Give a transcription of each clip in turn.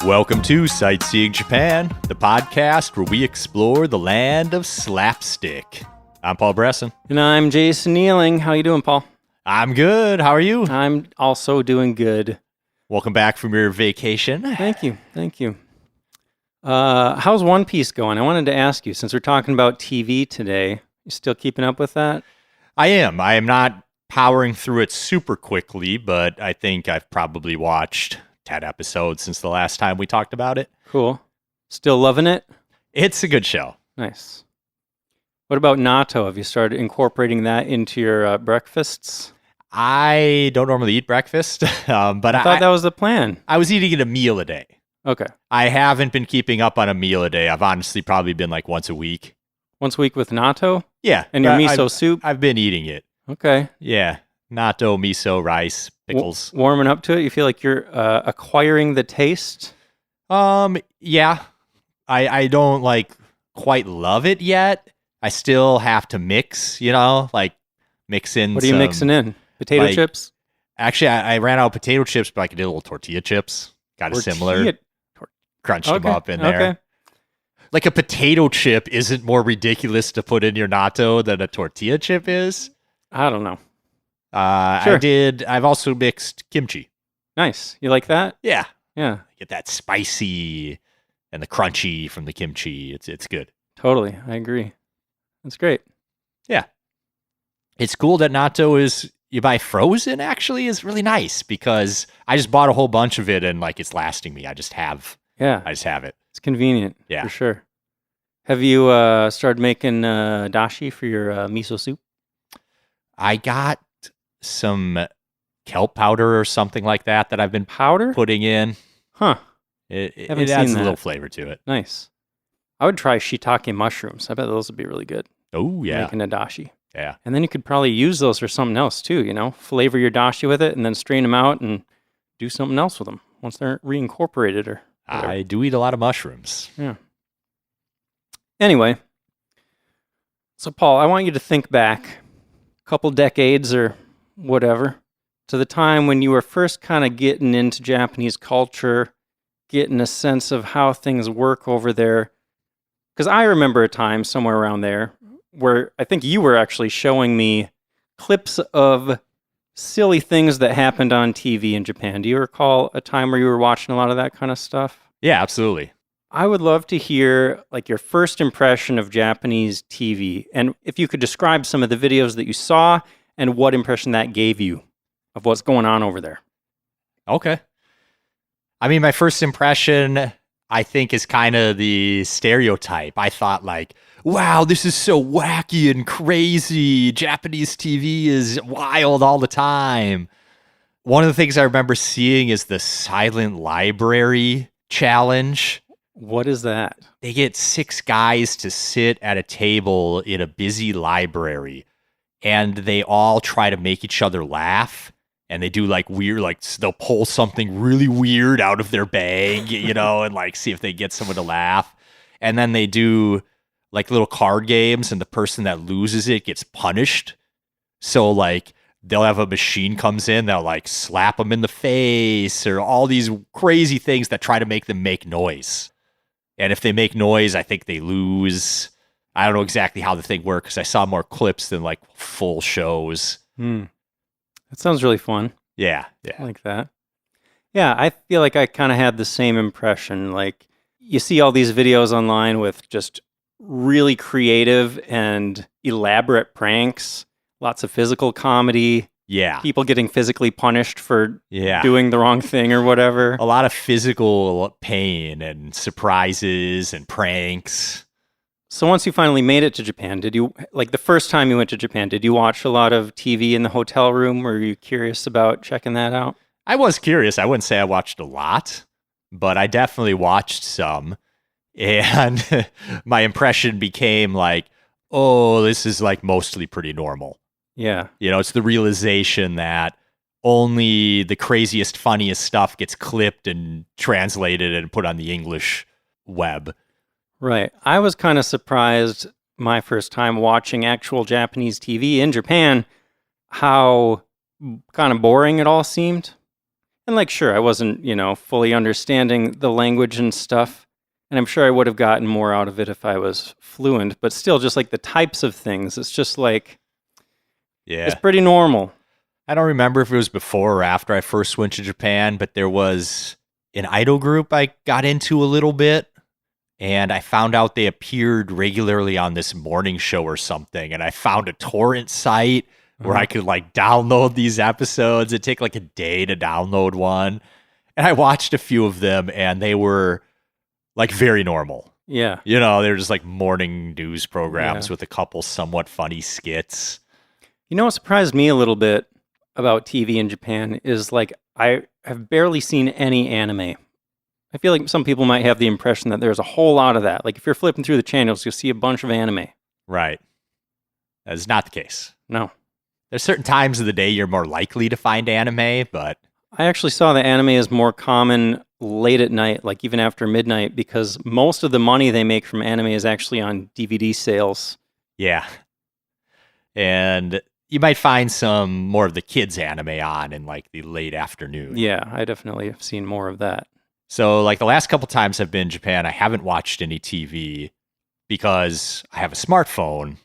Welcome to Sightseeing Japan, the podcast where we explore the land of slapstick. I'm Paul Bresson. And I'm Jason Nealing. How you doing, Paul? I'm good. How are you? I'm also doing good. Welcome back from your vacation. Thank you. How's One Piece going? I wanted to ask you, since we're talking about TV today, you still keeping up with that? I am. I am not powering through it super quickly, but I think I've probably watched 10 episodes since the last time we talked about it. Cool. Still loving it? It's a good show. Nice. What about natto? Have you started incorporating that into your breakfasts? I don't normally eat breakfast, but I thought that was the plan. I was eating it a meal a day. Okay. I haven't been keeping up on a meal a day. I've honestly probably been like once a week. Once a week with natto? Yeah. And your miso soup? I've been eating it. Okay. Yeah. Natto, miso, rice, pickles. Warming up to it? You feel like you're acquiring the taste? Yeah. I don't like quite love it yet. I still have to mix, like mix in What are you mixing in? Potato chips? Actually, I ran out of potato chips, but I could do little tortilla chips. Kind of similar. Crunched them up in there. Okay. Like a potato chip isn't more ridiculous to put in your natto than a tortilla chip is. I don't know. Sure. I've also mixed kimchi. Nice. You like that? Yeah. Yeah. Get that spicy and the crunchy from the kimchi. It's good. Totally. I agree. That's great. Yeah. It's cool that natto you buy frozen actually is really nice because I just bought a whole bunch of it and like it's lasting me. I just have it. It's convenient. Yeah. For sure. Have you started making dashi for your miso soup? I got some kelp powder or something like that I've been putting in. Huh. It adds a little flavor to it. Nice. I would try shiitake mushrooms. I bet those would be really good. Oh, yeah. Making a dashi. Yeah. And then you could probably use those for something else too, Flavor your dashi with it and then strain them out and do something else with them once they're reincorporated or whatever. I do eat a lot of mushrooms. Yeah. Anyway. So, Paul, I want you to think back a couple decades or whatever to the time when you were first kind of getting into Japanese culture, getting a sense of how things work over there. Because I remember a time somewhere around there where I think you were actually showing me clips of silly things that happened on TV in Japan. Do you recall a time where you were watching a lot of that kind of stuff? Yeah, absolutely. I would love to hear like your first impression of Japanese TV, and if you could describe some of the videos that you saw and what impression that gave you of what's going on over there. Okay. I mean, my first impression, I think, is kind of the stereotype. I thought like, wow, this is so wacky and crazy. Japanese TV is wild all the time. One of the things I remember seeing is the silent library challenge. What is that? They get 6 guys to sit at a table in a busy library, and they all try to make each other laugh. And they do like weird, like they'll pull something really weird out of their bag, and like see if they get someone to laugh. And then they do like little card games, and the person that loses it gets punished. So like they'll have a machine comes in, they'll like slap them in the face or all these crazy things that try to make them make noise. And if they make noise, I think they lose. I don't know exactly how the thing works because I saw more clips than like full shows. That sounds really fun. Yeah. I like that. Yeah, I feel like I kind of had the same impression. Like you see all these videos online with just really creative and elaborate pranks, lots of physical comedy. Yeah. People getting physically punished for doing the wrong thing or whatever. A lot of physical pain and surprises and pranks. So once you finally made it to Japan, did you, like the first time you went to Japan, did you watch a lot of TV in the hotel room? Were you curious about checking that out? I was curious. I wouldn't say I watched a lot, but I definitely watched some. And my impression became like, oh, this is like mostly pretty normal. Yeah. It's the realization that only the craziest, funniest stuff gets clipped and translated and put on the English web. Right. I was kind of surprised my first time watching actual Japanese TV in Japan, how kind of boring it all seemed. And like, sure, I wasn't, fully understanding the language and stuff. And I'm sure I would have gotten more out of it if I was fluent, but still just like the types of things, it's just like, Yeah. it's pretty normal. I don't remember if it was before or after I first went to Japan, but there was an idol group I got into a little bit, and I found out they appeared regularly on this morning show or something, and I found a torrent site where I could like download these episodes. It'd take like a day to download one, and I watched a few of them, and they were like very normal. Yeah. They're just like morning news programs Yeah. with a couple somewhat funny skits. What surprised me a little bit about TV in Japan is like I have barely seen any anime. I feel like some people might have the impression that there's a whole lot of that. Like if you're flipping through the channels, you'll see a bunch of anime. Right. That is not the case. No. There's certain times of the day you're more likely to find anime, but I actually saw that anime is more common late at night, like even after midnight, because most of the money they make from anime is actually on DVD sales. yeah. And you might find some more of the kids anime on in like the late afternoon. Yeah, I definitely have seen more of that. So like the last couple times I've been in Japan, I haven't watched any TV because I have a smartphone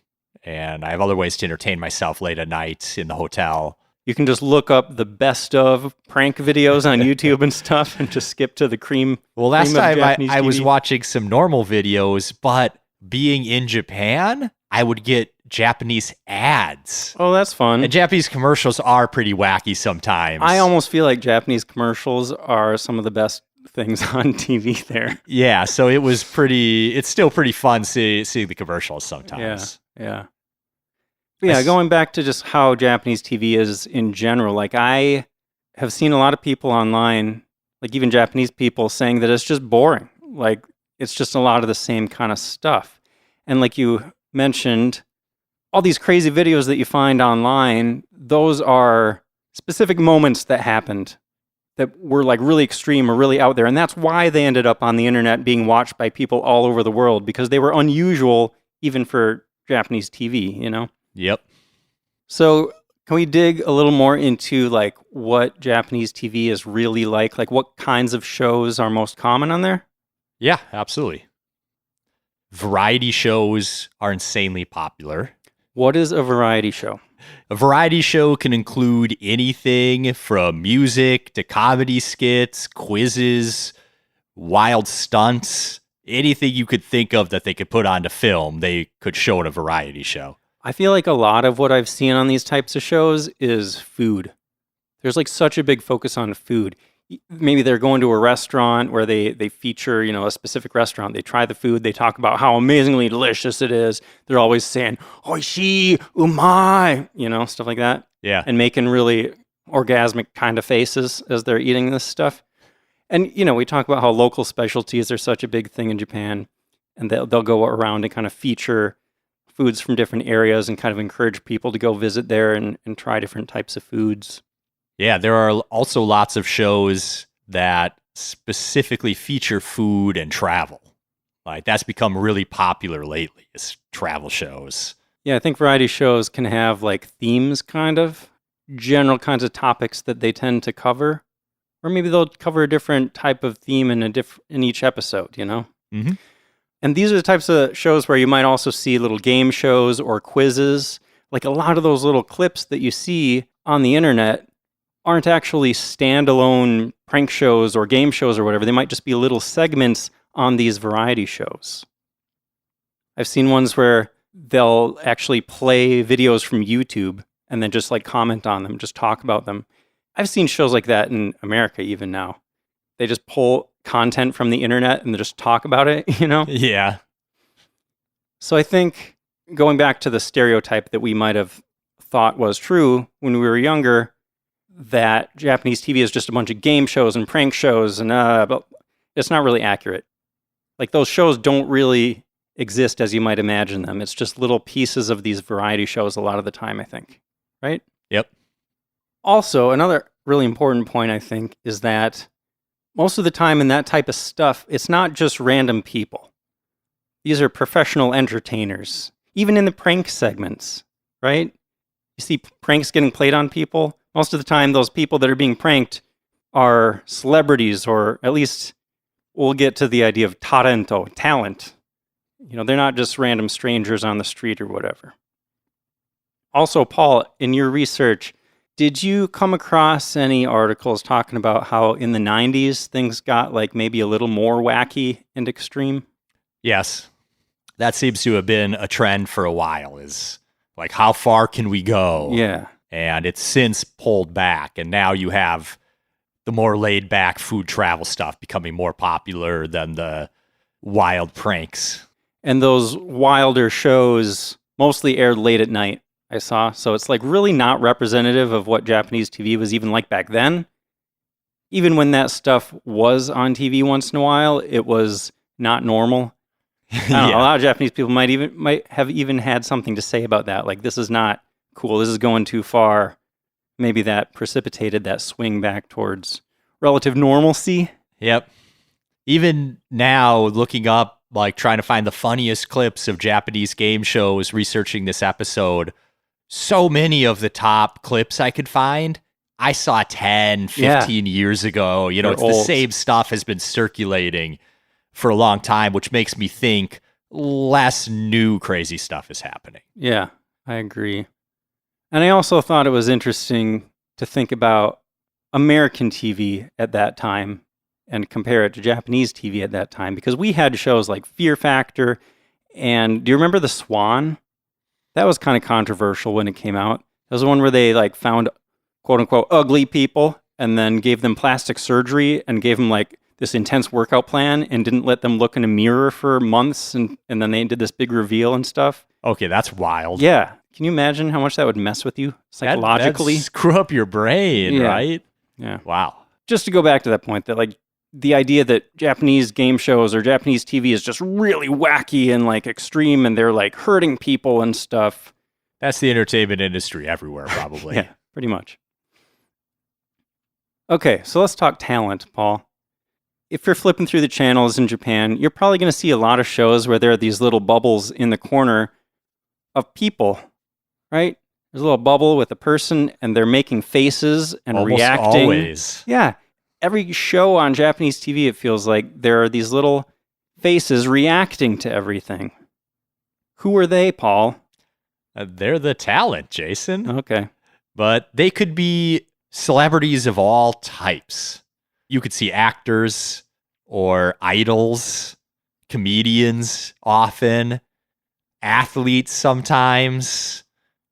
and I have other ways to entertain myself late at night in the hotel. You can just look up the best of prank videos on YouTube and stuff and just skip to the cream. Well, last cream of time Japanese I was TV. watching some normal videos, but being in Japan, I would get Japanese ads. Oh, that's fun. And Japanese commercials are pretty wacky sometimes. I almost feel like Japanese commercials are some of the best things on TV there. Yeah, so it's still pretty fun seeing the commercials sometimes. Yeah. But yeah, going back to just how Japanese TV is in general, like I have seen a lot of people online, like even Japanese people saying that it's just boring. Like it's just a lot of the same kind of stuff. And like you mentioned, all these crazy videos that you find online, those are specific moments that happened that were like really extreme or really out there. And that's why they ended up on the internet being watched by people all over the world, because they were unusual even for Japanese TV, Yep. So can we dig a little more into like what Japanese TV is really like? Like what kinds of shows are most common on there? Yeah, absolutely. Variety shows are insanely popular. What is a variety show? A variety show can include anything from music to comedy skits, quizzes, wild stunts, anything you could think of that they could put onto film, they could show in a variety show. I feel like a lot of what I've seen on these types of shows is food. There's like such a big focus on food. Maybe they're going to a restaurant where they feature, a specific restaurant. They try the food. They talk about how amazingly delicious it is. They're always saying, oishi, umai, stuff like that. Yeah. And making really orgasmic kind of faces as they're eating this stuff. And, we talk about how local specialties are such a big thing in Japan. And they'll go around and kind of feature foods from different areas and kind of encourage people to go visit there and try different types of foods. Yeah, there are also lots of shows that specifically feature food and travel. Like that's become really popular lately, is travel shows. Yeah, I think variety shows can have like themes, kind of general kinds of topics that they tend to cover, or maybe they'll cover a different type of theme in each episode. Mm-hmm. And these are the types of shows where you might also see little game shows or quizzes. Like a lot of those little clips that you see on the internet aren't actually standalone prank shows or game shows or whatever. They might just be little segments on these variety shows. I've seen ones where they'll actually play videos from YouTube and then just like comment on them, just talk about them. I've seen shows like that in America even now. They just pull content from the internet and they just talk about it, Yeah. So I think going back to the stereotype that we might have thought was true when we were younger, that Japanese TV is just a bunch of game shows and prank shows, and but it's not really accurate. Like those shows don't really exist as you might imagine them. It's just little pieces of these variety shows a lot of the time, I think. Right? Yep. Also, another really important point, I think, is that most of the time in that type of stuff, it's not just random people. These are professional entertainers, even in the prank segments, right? You see pranks getting played on people. Most of the time, those people that are being pranked are celebrities, or at least we'll get to the idea of talent. They're not just random strangers on the street or whatever. Also, Paul, in your research, did you come across any articles talking about how in the 90s things got like maybe a little more wacky and extreme? Yes. That seems to have been a trend for a while, is like, how far can we go? Yeah. And it's since pulled back. And now you have the more laid back food travel stuff becoming more popular than the wild pranks. And those wilder shows mostly aired late at night, I saw. So it's like really not representative of what Japanese TV was even like back then. Even when that stuff was on TV once in a while, it was not normal. I don't know, a lot of Japanese people might have even had something to say about that. Like, this is not cool. This is going too far. Maybe that precipitated that swing back towards relative normalcy. Yep. Even now, looking up, like trying to find the funniest clips of Japanese game shows, researching this episode, so many of the top clips I could find, I saw 10, 15 years ago. They're It's old. the same stuff has been circulating for a long time, which makes me think less new crazy stuff is happening. Yeah, I agree. And I also thought it was interesting to think about American TV at that time and compare it to Japanese TV at that time, because we had shows like Fear Factor. And do you remember The Swan? That was kind of controversial when it came out. It was the one where they like found quote unquote ugly people and then gave them plastic surgery and gave them like this intense workout plan and didn't let them look in a mirror for months. And then they did this big reveal and stuff. Okay, that's wild. Yeah. Can you imagine how much that would mess with you psychologically? That'd screw up your brain, right? Yeah. Wow. Just to go back to that point, that like the idea that Japanese game shows or Japanese TV is just really wacky and like extreme and they're like hurting people and stuff. That's the entertainment industry everywhere, probably. Yeah, pretty much. Okay, so let's talk talent, Paul. If you're flipping through the channels in Japan, you're probably going to see a lot of shows where there are these little bubbles in the corner of people, right? There's a little bubble with a person and they're making faces and Almost reacting. always. Yeah. Every show on Japanese TV, it feels like there are these little faces reacting to everything. Who are they, Paul? They're the talent, Jason. Okay. But they could be celebrities of all types. You could see actors or idols, comedians often, athletes sometimes.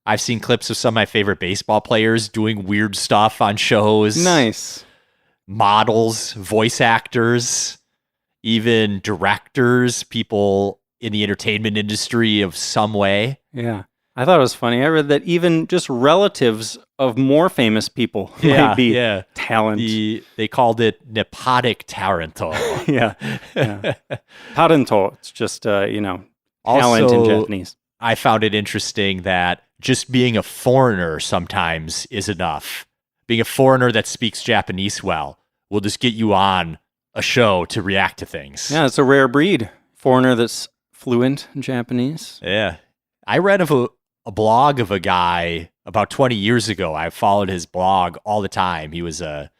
I've seen clips of some of my favorite baseball players doing weird stuff on shows. Nice. Models, voice actors, even directors, people in the entertainment industry of some way. Yeah. I thought it was funny. I read that even just relatives of more famous people might be talent. They called it nepotic talento. yeah. Talento. It's just, talent Also, in Japanese. I found it interesting that just being a foreigner sometimes is enough. Being a foreigner that speaks Japanese well will just get you on a show to react to things. Yeah, it's a rare breed. Foreigner that's fluent in Japanese. Yeah. I read of a blog of a guy about 20 years ago. I followed his blog all the time. He was a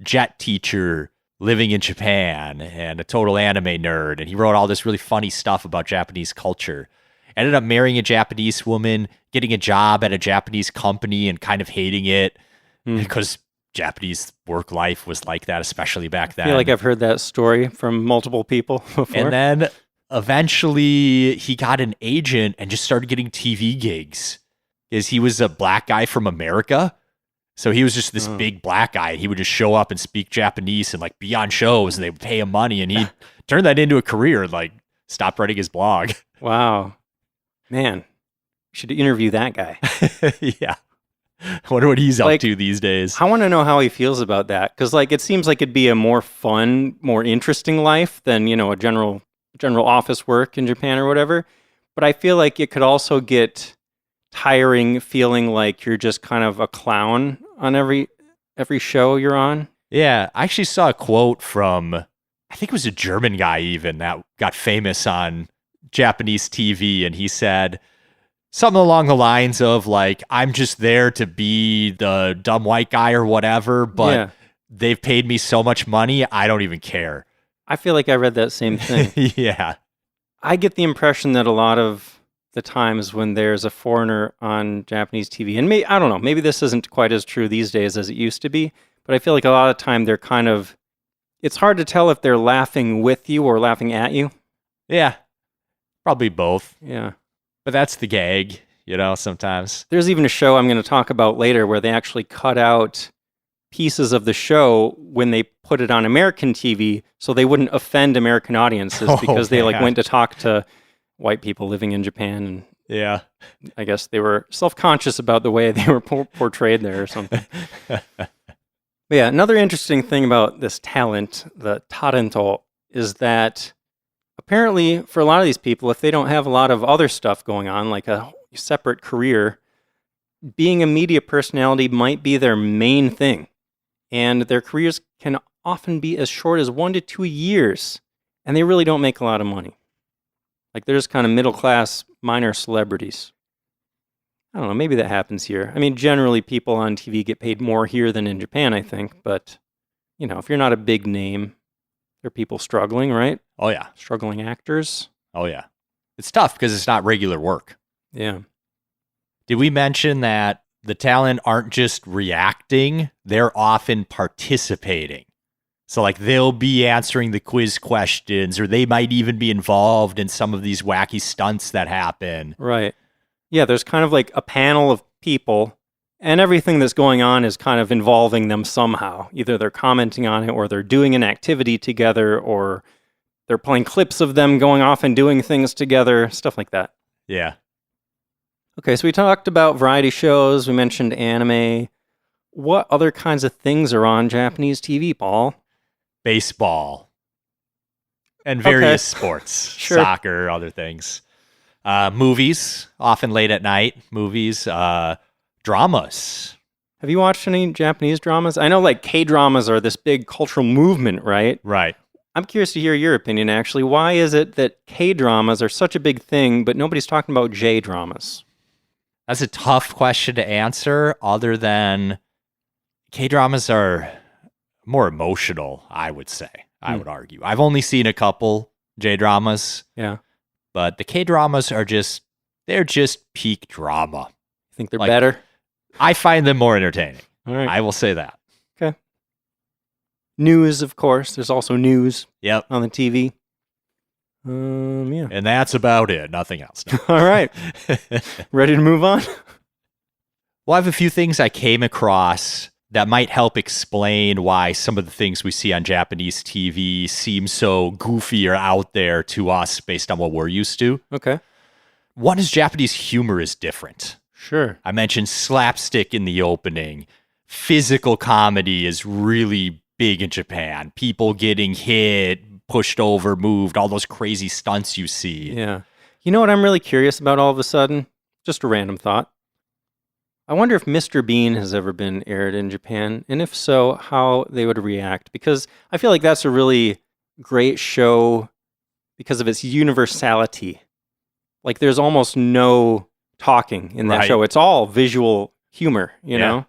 jet teacher living in Japan and a total anime nerd. And he wrote all this really funny stuff about Japanese culture. Ended up marrying a Japanese woman, getting a job at a Japanese company and kind of hating it because Japanese work life was like that, especially back then. I feel like I've heard that story from multiple people before. And then eventually he got an agent and just started getting TV gigs because he was a black guy from America. So he was just this big black guy. He would just show up and speak Japanese and like be on shows and they would pay him money. And he turned that into a career and like stopped writing his blog. Wow. Man, should interview that guy. Yeah. I wonder what he's up to these days. I want to know how he feels about that. Because like it seems like it'd be a more fun, more interesting life than, a general office work in Japan or whatever. But I feel like it could also get tiring feeling like you're just kind of a clown on every show you're on. Yeah, I actually saw a quote from, I think it was a German guy even, that got famous on Japanese TV, and he said something along the lines of like, I'm just there to be the dumb white guy or whatever, but they've paid me so much money, I don't even care. I feel like I read that same thing. Yeah. I get the impression that a lot of the times when there's a foreigner on Japanese TV, and I don't know, maybe this isn't quite as true these days as it used to be, but I feel like a lot of time they're kind of, it's hard to tell if they're laughing with you or laughing at you. Yeah. Probably both. Yeah. But that's the gag, sometimes. There's even a show I'm going to talk about later where they actually cut out pieces of the show when they put it on American TV so they wouldn't offend American audiences because they went to talk to white people living in Japan, and yeah, I guess they were self-conscious about the way they were portrayed there or something. But yeah, another interesting thing about this talent, the talento, is that apparently for a lot of these people, if they don't have a lot of other stuff going on, like a separate career, being a media personality might be their main thing. And their careers can often be as short as 1 to 2 years, and they really don't make a lot of money. Like, they're just kind of middle-class minor celebrities. I don't know, maybe that happens here. I mean, generally, people on TV get paid more here than in Japan, I think. But, if you're not a big name, there are people struggling, right? Oh, yeah. Struggling actors. Oh, yeah. It's tough because it's not regular work. Yeah. Did we mention that the talent aren't just reacting, they're often participating? So they'll be answering the quiz questions, or they might even be involved in some of these wacky stunts that happen. Right. Yeah, there's kind of like a panel of people, and everything that's going on is kind of involving them somehow. Either they're commenting on it, or they're doing an activity together, or they're playing clips of them going off and doing things together, stuff like that. Yeah. Okay, so we talked about variety shows, we mentioned anime. What other kinds of things are on Japanese TV, Paul? Baseball. And various sports. Sure. Soccer, other things. Movies, often late at night. Movies. Dramas. Have you watched any Japanese dramas? I know K-dramas are this big cultural movement, right? Right. I'm curious to hear your opinion, actually. Why is it that K-dramas are such a big thing, but nobody's talking about J-dramas? That's a tough question to answer, other than K-dramas are more emotional, I would say. I would argue. I've only seen a couple J-dramas. Yeah. But the K-dramas are they're just peak drama. You think they're better? I find them more entertaining. All right. I will say that. Okay. News, of course. There's also news on the TV. Yeah. And that's about it. Nothing else. No. All right. Ready to move on? Well, I have a few things I came across that might help explain why some of the things we see on Japanese TV seem so goofy or out there to us based on what we're used to. Okay. One is Japanese humor is different. Sure. I mentioned slapstick in the opening. Physical comedy is really big in Japan. People getting hit, pushed over, moved, all those crazy stunts you see. Yeah. You know what I'm really curious about all of a sudden? Just a random thought. I wonder if Mr. Bean has ever been aired in Japan, and if so, how they would react. Because I feel like that's a really great show because of its universality. Like, there's almost no talking in that show. It's all visual humor, you know?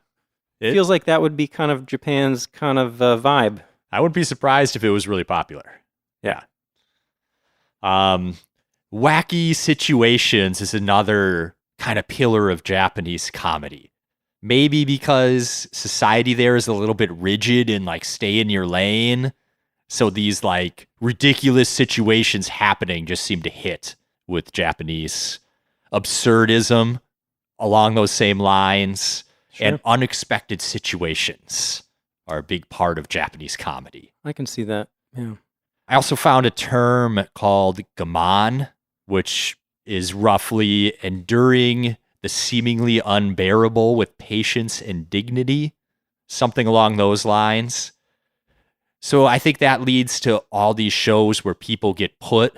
It feels like that would be kind of Japan's kind of vibe. I wouldn't be surprised if it was really popular. Yeah. Wacky situations is another kind of pillar of Japanese comedy. Maybe because society there is a little bit rigid and stay in your lane. So these ridiculous situations happening just seem to hit with Japanese absurdism along those same lines. Sure. And unexpected situations are a big part of Japanese comedy. I can see that. Yeah. I also found a term called gaman, which is roughly enduring the seemingly unbearable with patience and dignity, something along those lines. So I think that leads to all these shows where people get put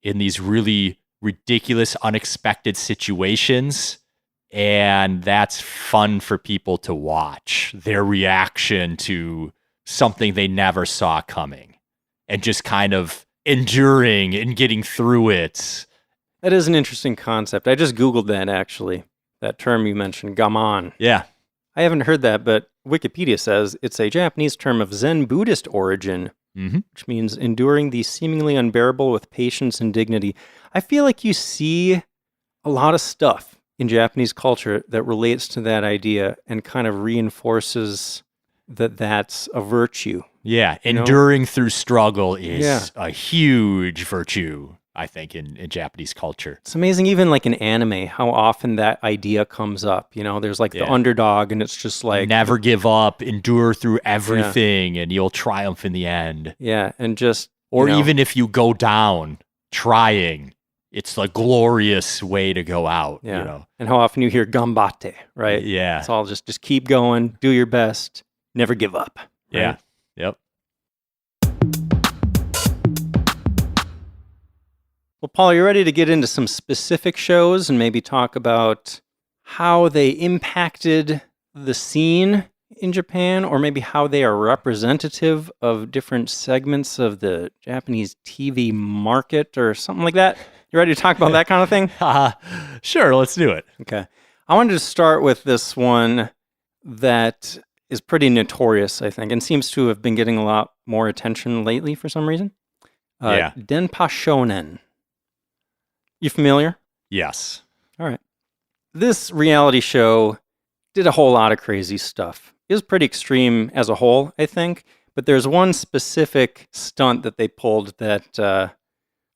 in these really ridiculous, unexpected situations, and that's fun for people to watch, their reaction to something they never saw coming, and just kind of enduring and getting through it. That is an interesting concept. I just Googled that, actually. That term you mentioned, gaman. Yeah. I haven't heard that, but Wikipedia says it's a Japanese term of Zen Buddhist origin, which means enduring the seemingly unbearable with patience and dignity. I feel like you see a lot of stuff in Japanese culture that relates to that idea and kind of reinforces that that's a virtue. Yeah, enduring through struggle is a huge virtue, I think, in Japanese culture. It's amazing, even like in anime, how often that idea comes up. There's like the underdog, and it's just like... Never give up, endure through everything, and you'll triumph in the end. Yeah, and just... Or even if you go down trying, it's a glorious way to go out. Yeah, and how often you hear gambate, right? Yeah. It's all just keep going, do your best, never give up. Right? Yeah, yep. Well, Paul, you ready to get into some specific shows and maybe talk about how they impacted the scene in Japan, or maybe how they are representative of different segments of the Japanese TV market or something like that? You ready to talk about that kind of thing? Sure, let's do it. Okay. I wanted to start with this one that is pretty notorious, I think, and seems to have been getting a lot more attention lately for some reason. Denpa Shonen. You familiar? Yes. All right. This reality show did a whole lot of crazy stuff. It was pretty extreme as a whole, I think, but there's one specific stunt that they pulled that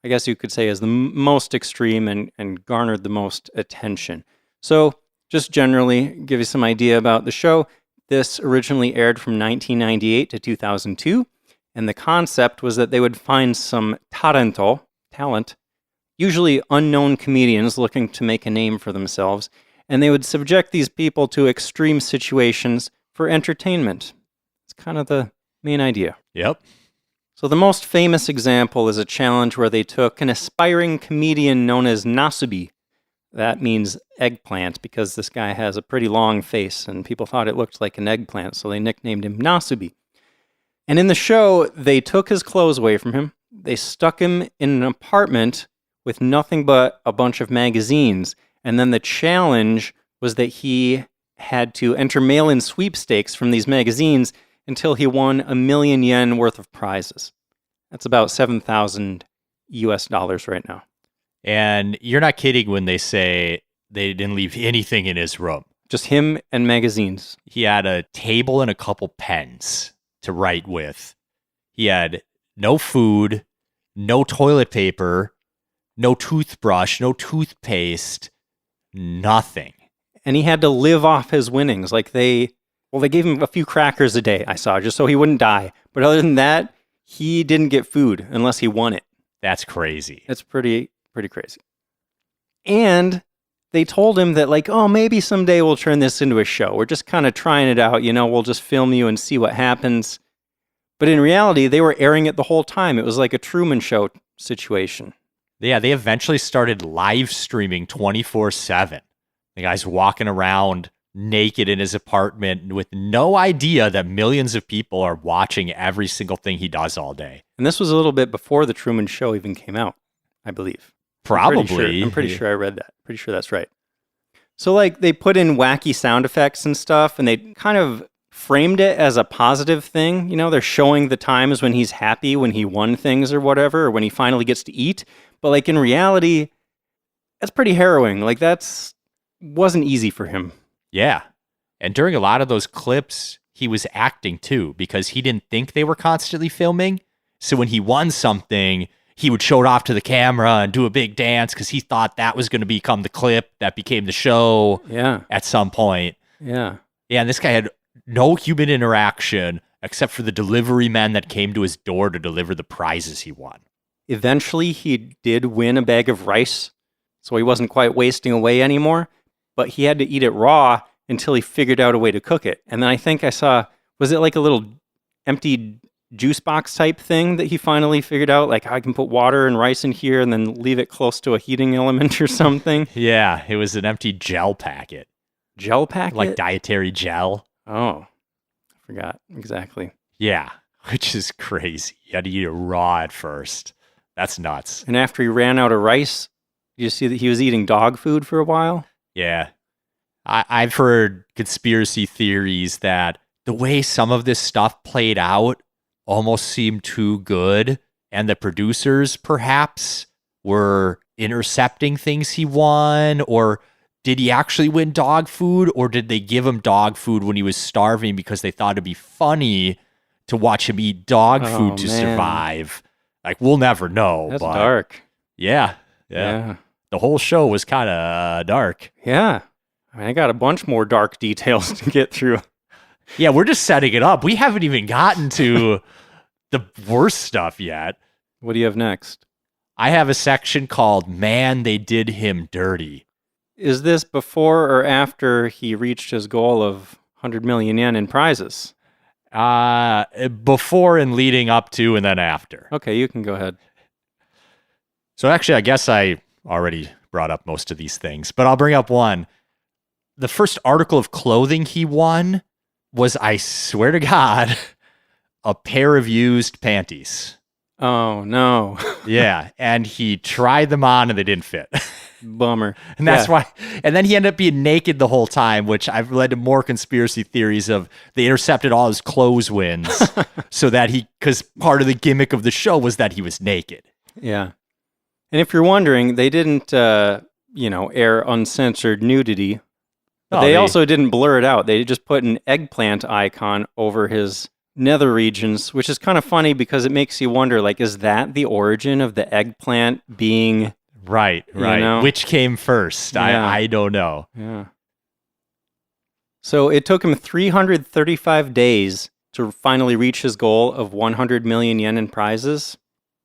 I guess you could say is the most extreme and garnered the most attention. So just generally give you some idea about the show. This originally aired from 1998 to 2002, and the concept was that they would find some talent, usually unknown comedians looking to make a name for themselves, and they would subject these people to extreme situations for entertainment. It's kind of the main idea. Yep. So the most famous example is a challenge where they took an aspiring comedian known as Nasubi. That means eggplant, because this guy has a pretty long face, and people thought it looked like an eggplant, so they nicknamed him Nasubi. And in the show, they took his clothes away from him. They stuck him in an apartment with nothing but a bunch of magazines. And then the challenge was that he had to enter mail-in sweepstakes from these magazines until he won 1 million yen worth of prizes. That's about 7,000 US dollars right now. And you're not kidding when they say they didn't leave anything in his room. Just him and magazines. He had a table and a couple pens to write with. He had no food, no toilet paper, no toothbrush, no toothpaste, nothing. And he had to live off his winnings. Like they gave him a few crackers a day, I saw, just so he wouldn't die. But other than that, he didn't get food unless he won it. That's crazy. That's pretty crazy. And they told him that, like, oh, maybe someday we'll turn this into a show. We're just kind of trying it out, we'll just film you and see what happens. But in reality, they were airing it the whole time. It was like a Truman Show situation. Yeah, they eventually started live streaming 24/7. The guy's walking around naked in his apartment with no idea that millions of people are watching every single thing he does all day. And this was a little bit before the Truman Show even came out, I believe. Probably. I'm pretty sure I read that. Pretty sure that's right. So, like, they put in wacky sound effects and stuff, and they kind of framed it as a positive thing. They're showing the times when he's happy, when he won things or whatever, or when he finally gets to eat. But, like, in reality, that's pretty harrowing. Like, wasn't easy for him. Yeah. And during a lot of those clips, he was acting too, because he didn't think they were constantly filming. So when he won something, he would show it off to the camera and do a big dance because he thought that was going to become the clip that became the show at some point. Yeah. Yeah, and this guy had no human interaction except for the delivery men that came to his door to deliver the prizes he won. Eventually, he did win a bag of rice, so he wasn't quite wasting away anymore, but he had to eat it raw until he figured out a way to cook it. And then I think I saw, was it like a little empty juice box type thing that he finally figured out? Like, I can put water and rice in here and then leave it close to a heating element or something. Yeah, it was an empty gel packet. Gel packet? Like dietary gel. Oh, I forgot. Exactly. Yeah, which is crazy. You had to eat it raw at first. That's nuts. And after he ran out of rice, you see that he was eating dog food for a while? Yeah. I've heard conspiracy theories that the way some of this stuff played out almost seemed too good, and the producers perhaps were intercepting things he won, or did he actually win dog food, or did they give him dog food when he was starving because they thought it'd be funny to watch him eat dog food to survive? Like, we'll never know. That's but dark. Yeah. The whole show was kind of dark. Yeah. I mean, I got a bunch more dark details to get through. Yeah, we're just setting it up. We haven't even gotten to the worst stuff yet. What do you have next? I have a section called Man, They Did Him Dirty. Is this before or after he reached his goal of 100 million yen in prizes? Before and leading up to and then after. Okay, you can go ahead. So actually, I guess I already brought up most of these things, but I'll bring up one. The first article of clothing he won was, I swear to God, a pair of used panties. Oh, no. Yeah, and he tried them on and they didn't fit. Bummer. And that's why. And then he ended up being naked the whole time, which I've led to more conspiracy theories of they intercepted all his clothes wins so that because part of the gimmick of the show was that he was naked. Yeah. And if you're wondering, they didn't, air uncensored nudity. But they also didn't blur it out. They just put an eggplant icon over his nether regions, which is kind of funny because it makes you wonder, like, is that the origin of the eggplant being... Right. Which came first? Yeah. I don't know. Yeah. So it took him 335 days to finally reach his goal of 100 million yen in prizes.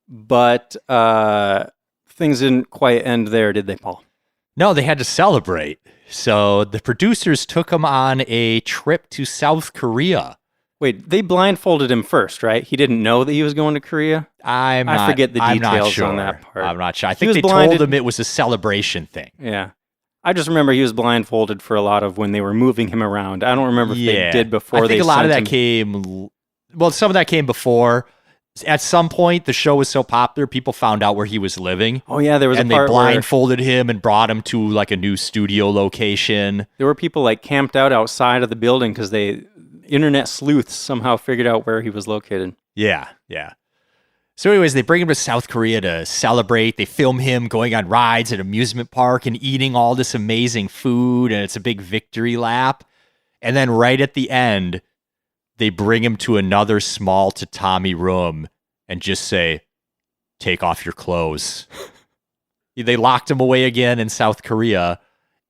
But things didn't quite end there, did they, Paul? No, they had to celebrate. So the producers took him on a trip to South Korea. Wait, they blindfolded him first, right? He didn't know that he was going to Korea? I forget the details on that part. I'm not sure. I think they told him it was a celebration thing. Yeah. I just remember he was blindfolded for a lot of when they were moving him around. I don't remember if they did before they I think a lot of that came... Well, some of that came before. At some point, the show was so popular, people found out where he was living. Oh, yeah, there was a part and they blindfolded him and brought him to, like, a new studio location. There were people, like, camped out outside of the building because internet sleuths somehow figured out where he was located. Yeah. So anyways, they bring him to South Korea to celebrate. They film him going on rides at amusement park and eating all this amazing food, and it's a big victory lap. And then right at the end, they bring him to another small tatami room and just say, take off your clothes. They locked him away again in South Korea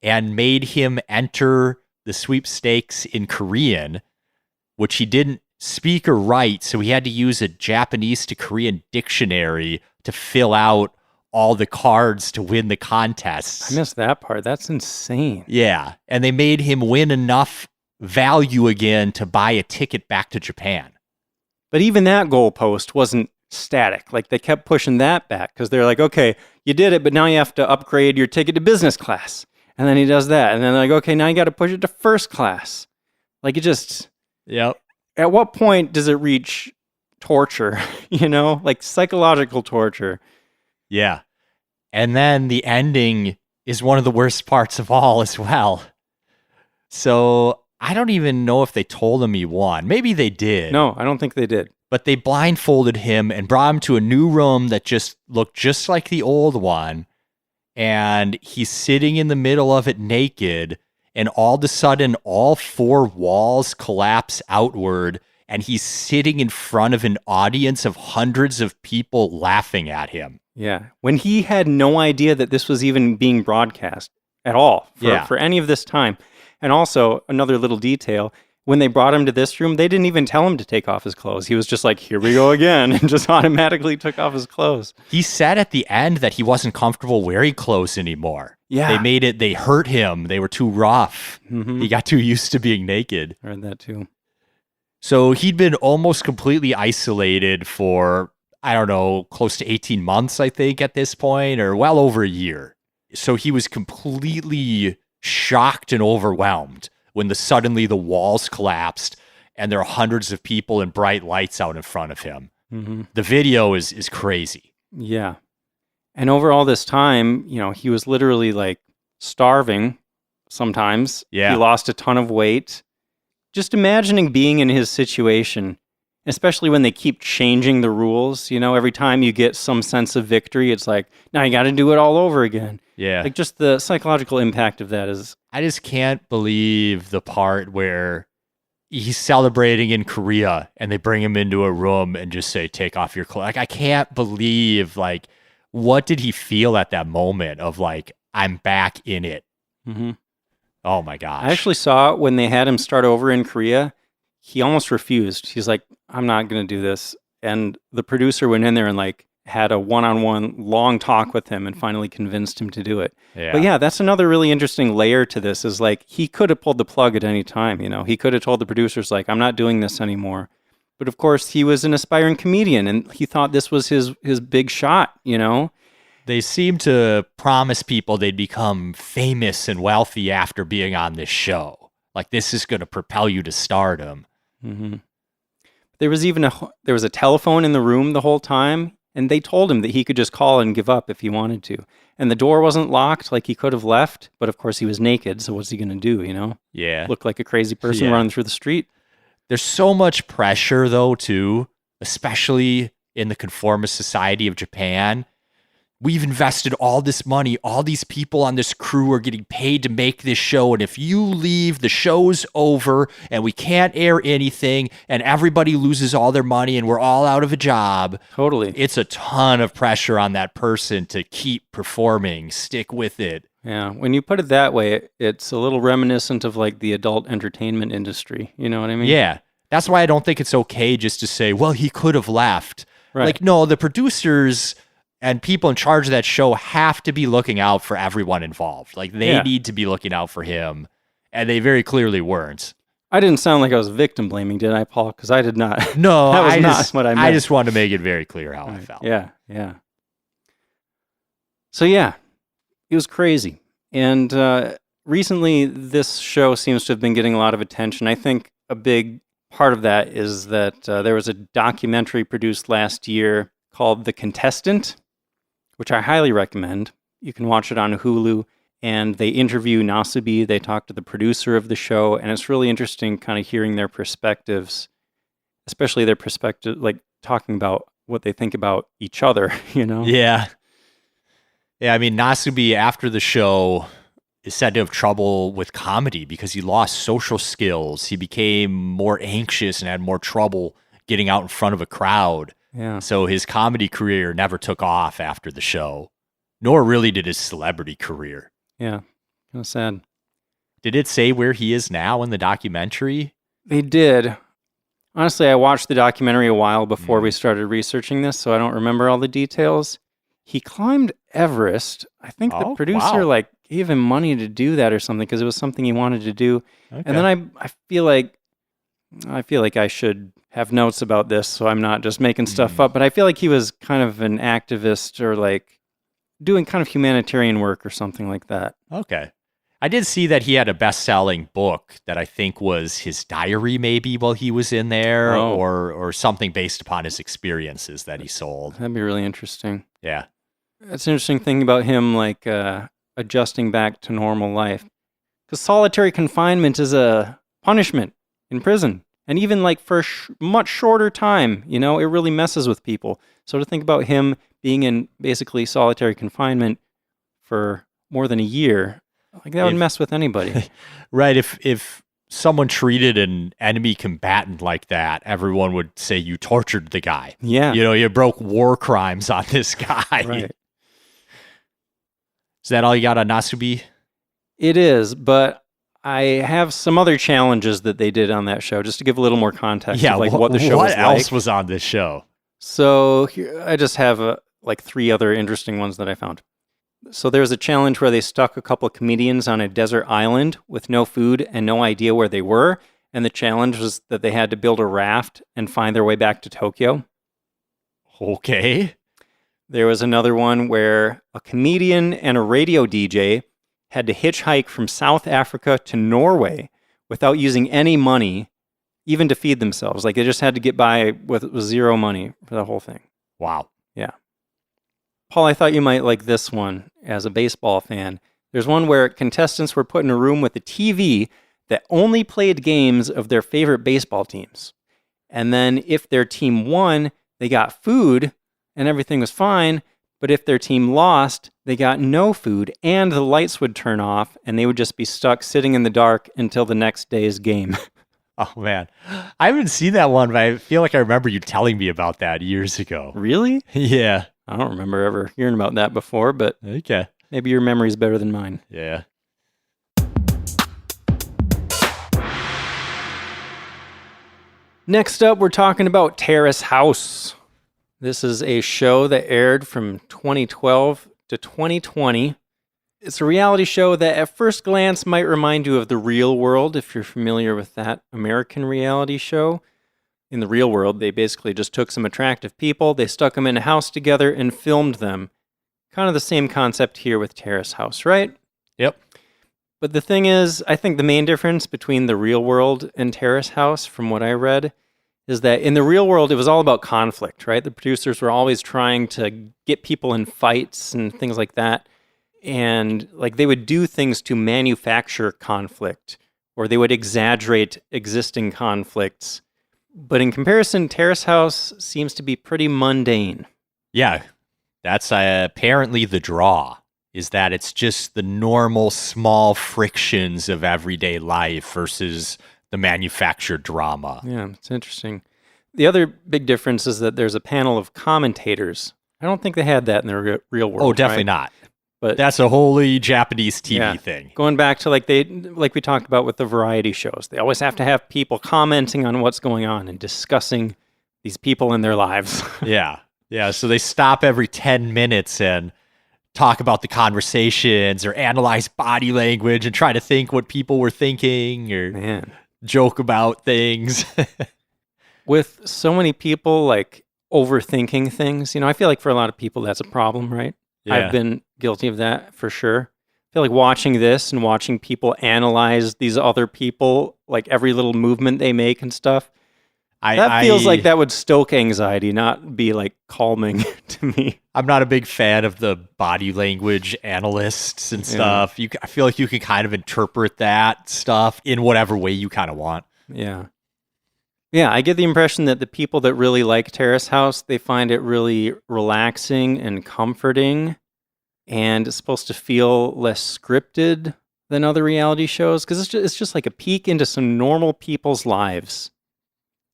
and made him enter the sweepstakes in Korean, which he didn't speak or write, so he had to use a Japanese to Korean dictionary to fill out all the cards to win the contests. I missed that part. That's insane. Yeah, and they made him win enough value again to buy a ticket back to Japan. But even that goalpost wasn't static. Like, they kept pushing that back because they're like, okay, you did it, but now you have to upgrade your ticket to business class. And then he does that. And then they're like, okay, now you got to push it to first class. Like, it just... Yep. At what point does it reach torture? Like psychological torture. Yeah. And then the ending is one of the worst parts of all as well. So I don't even know if they told him he won. Maybe they did. No, I don't think they did. But they blindfolded him and brought him to a new room that just looked just like the old one. And he's sitting in the middle of it naked. And all of a sudden, all four walls collapse outward, and he's sitting in front of an audience of hundreds of people laughing at him. Yeah. When he had no idea that this was even being broadcast at all for any of this time. And also, another little detail, when they brought him to this room, they didn't even tell him to take off his clothes. He was just like, here we go again, and just automatically took off his clothes. He said at the end that he wasn't comfortable wearing clothes anymore. Yeah. They hurt him. They were too rough. Mm-hmm. He got too used to being naked. I read that too. So he'd been almost completely isolated for, I don't know, close to 18 months, I think, at this point, or well over a year. So he was completely shocked and overwhelmed when suddenly the walls collapsed and there are hundreds of people and bright lights out in front of him. Mm-hmm. The video is crazy. Yeah. And over all this time, he was literally like starving, sometimes. Yeah. He lost a ton of weight. Just imagining being in his situation, especially when they keep changing the rules, every time you get some sense of victory, it's like, now you got to do it all over again. Yeah. Like, just the psychological impact of that is... I just can't believe the part where he's celebrating in Korea and they bring him into a room and just say, take off your clothes. Like, I can't believe, like, what did he feel at that moment of, like, I'm back in it? Mm-hmm. Oh my gosh. I actually saw it when they had him start over in Korea. He almost refused. He's like, I'm not going to do this. And the producer went in there and, like, had a one-on-one long talk with him and finally convinced him to do it. Yeah. But yeah, that's another really interesting layer to this, is like, he could have pulled the plug at any time, He could have told the producers, like, I'm not doing this anymore. But of course, he was an aspiring comedian and he thought this was his big shot, They seem to promise people they'd become famous and wealthy after being on this show. Like, this is going to propel you to stardom. Mm-hmm. There was even a telephone in the room the whole time, and they told him that he could just call and give up if he wanted to. And the door wasn't locked, like he could have left, but of course he was naked, so what's he going to do, Yeah. Look like a crazy person running through the street. There's so much pressure, though, too, especially in the conformist society of Japan. We've invested all this money. All these people on this crew are getting paid to make this show. And if you leave, the show's over and we can't air anything and everybody loses all their money and we're all out of a job. Totally. It's a ton of pressure on that person to keep performing, stick with it. Yeah. When you put it that way, it's a little reminiscent of, like, the adult entertainment industry. You know what I mean? Yeah. That's why I don't think it's okay just to say, well, he could have left. Right. Like, no, the producers and people in charge of that show have to be looking out for everyone involved. Like, they need to be looking out for him. And they very clearly weren't. I didn't sound like I was victim blaming, did I, Paul? Because I did not. No, that was not what I meant. I just wanted to make it very clear how I felt. Yeah. So, yeah, it was crazy. And recently, this show seems to have been getting a lot of attention. I think a big part of that is that there was a documentary produced last year called The Contestant, which I highly recommend. You can watch it on Hulu, and they interview Nasubi. They talk to the producer of the show, and it's really interesting kind of hearing their perspectives, especially their perspective, like talking about what they think about each other, Yeah. Yeah, I mean, Nasubi, after the show, is said to have trouble with comedy because he lost social skills. He became more anxious and had more trouble getting out in front of a crowd. Yeah. So his comedy career never took off after the show, nor really did his celebrity career. Yeah, kind of sad. Did it say where he is now in the documentary? They did. Honestly, I watched the documentary a while before we started researching this, so I don't remember all the details. He climbed Everest. I think the producer gave him money to do that or something because it was something he wanted to do. Okay. And then I feel like I should have notes about this, so I'm not just making stuff up. But I feel like he was kind of an activist or like doing kind of humanitarian work or something like that. Okay. I did see that he had a best-selling book that I think was his diary maybe while he was in there or something based upon his experiences that he sold. That'd be really interesting. Yeah. That's an interesting thing about him, like adjusting back to normal life. Because solitary confinement is a punishment in prison. And even like for much shorter time, it really messes with people. So to think about him being in basically solitary confinement for more than a year, like that would mess with anybody. Right. If someone treated an enemy combatant like that, everyone would say you tortured the guy. Yeah. You broke war crimes on this guy. Right. Is that all you got on Nasubi? It is, but I have some other challenges that they did on that show, just to give a little more context of what the show was like. What else was on this show? So here, I just have three other interesting ones that I found. So there was a challenge where they stuck a couple of comedians on a desert island with no food and no idea where they were. And the challenge was that they had to build a raft and find their way back to Tokyo. Okay. There was another one where a comedian and a radio DJ had to hitchhike from South Africa to Norway without using any money, even to feed themselves. Like they just had to get by with zero money for the whole thing. Wow. Yeah. Paul, I thought you might like this one as a baseball fan. There's one where contestants were put in a room with a TV that only played games of their favorite baseball teams. And then if their team won, they got food and everything was fine. But if their team lost, they got no food and the lights would turn off and they would just be stuck sitting in the dark until the next day's game. Oh, man. I haven't seen that one, but I feel like I remember you telling me about that years ago. Really? Yeah. I don't remember ever hearing about that before, but Okay. maybe your memory's better than mine. Yeah. Next up, we're talking about Terrace House. This is a show that aired from 2012 to 2020. It's a reality show that at first glance might remind you of The Real World, if you're familiar with that American reality show. In The Real World, they basically just took some attractive people, they stuck them in a house together and filmed them. Kind of the same concept here with Terrace House, right? Yep. But the thing is, I think the main difference between The Real World and Terrace House, from what I read, is that in The Real World, it was all about conflict, right? The producers were always trying to get people in fights and things like that. And like they would do things to manufacture conflict, or they would exaggerate existing conflicts. But in comparison, Terrace House seems to be pretty mundane. Yeah. That's apparently the draw, is that it's just the normal small frictions of everyday life versus the manufactured drama. Yeah, it's interesting. The other big difference is that there's a panel of commentators. I don't think they had that in the real world. Oh, definitely right? not. But that's a wholly Japanese TV thing. Going back to like we talked about with the variety shows, they always have to have people commenting on what's going on and discussing these people in their lives. Yeah. Yeah. So they stop every 10 minutes and talk about the conversations or analyze body language and try to think what people were thinking or joke about things. With so many people like overthinking things, I feel like for a lot of people that's a problem, right? Yeah. I've been guilty of that for sure. I feel like watching this and watching people analyze these other people, like every little movement they make and stuff, that feels like that would stoke anxiety, not be like calming to me. I'm not a big fan of the body language analysts and stuff. I feel like you can kind of interpret that stuff in whatever way you kind of want. Yeah. Yeah, I get the impression that the people that really like Terrace House, they find it really relaxing and comforting, and it's supposed to feel less scripted than other reality shows, because it's just like a peek into some normal people's lives.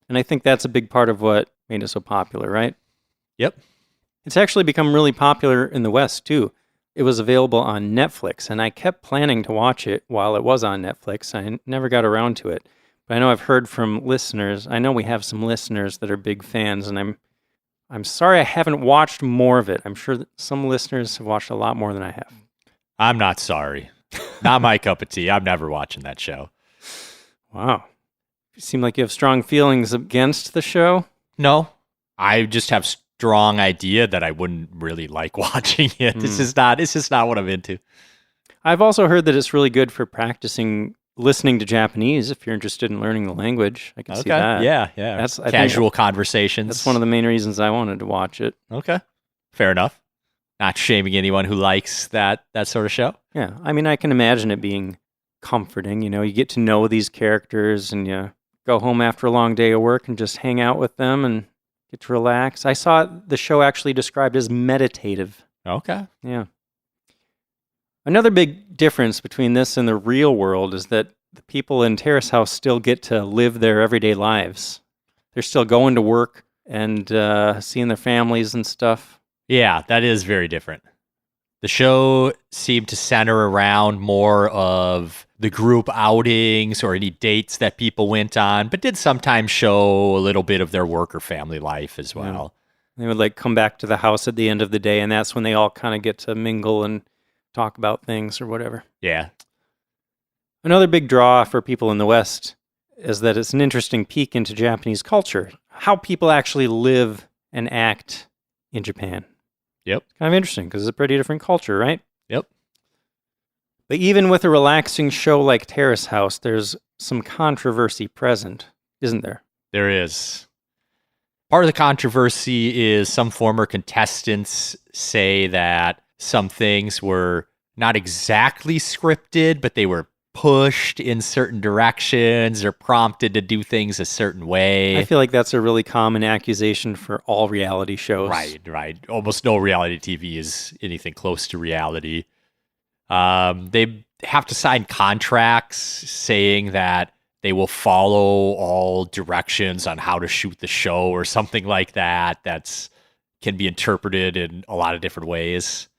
And I think that's a big part of what made it so popular, right? Yep. It's actually become really popular in the West, too. It was available on Netflix, and I kept planning to watch it while it was on Netflix. I never got around to it. But I know I've heard from listeners. I know we have some listeners that are big fans, and I'm sorry I haven't watched more of it. I'm sure that some listeners have watched a lot more than I have. I'm not sorry. Not my cup of tea. I'm never watching that show. Wow. You seem like you have strong feelings against the show. No, I just have strong idea that I wouldn't really like watching it. This is not what I'm into. I've also heard that it's really good for practicing listening to Japanese if you're interested in learning the language. I can see that. Yeah. That's casual conversations. That's one of the main reasons I wanted to watch it. Okay. Fair enough. Not shaming anyone who likes that sort of show. Yeah. I mean, I can imagine it being comforting. You get to know these characters and you go home after a long day of work and just hang out with them and get to relax. I saw the show actually described as meditative. Okay. Yeah. Another big difference between this and the real world is that the people in Terrace House still get to live their everyday lives. They're still going to work and seeing their families and stuff. Yeah, that is very different. The show seemed to center around more of the group outings or any dates that people went on, but did sometimes show a little bit of their work or family life as well. Yeah. They would like come back to the house at the end of the day, and that's when they all kind of get to mingle and talk about things or whatever. Yeah. Another big draw for people in the West is that it's an interesting peek into Japanese culture, how people actually live and act in Japan. Yep. Kind of interesting because it's a pretty different culture, right? Yep. But even with a relaxing show like Terrace House, there's some controversy present, isn't there? There is. Part of the controversy is some former contestants say that some things were not exactly scripted, but they were pushed in certain directions or prompted to do things a certain way. I feel like that's a really common accusation for all reality shows. Right. Almost no reality TV is anything close to reality. They have to sign contracts saying that they will follow all directions on how to shoot the show or something like that. Can be interpreted in a lot of different ways.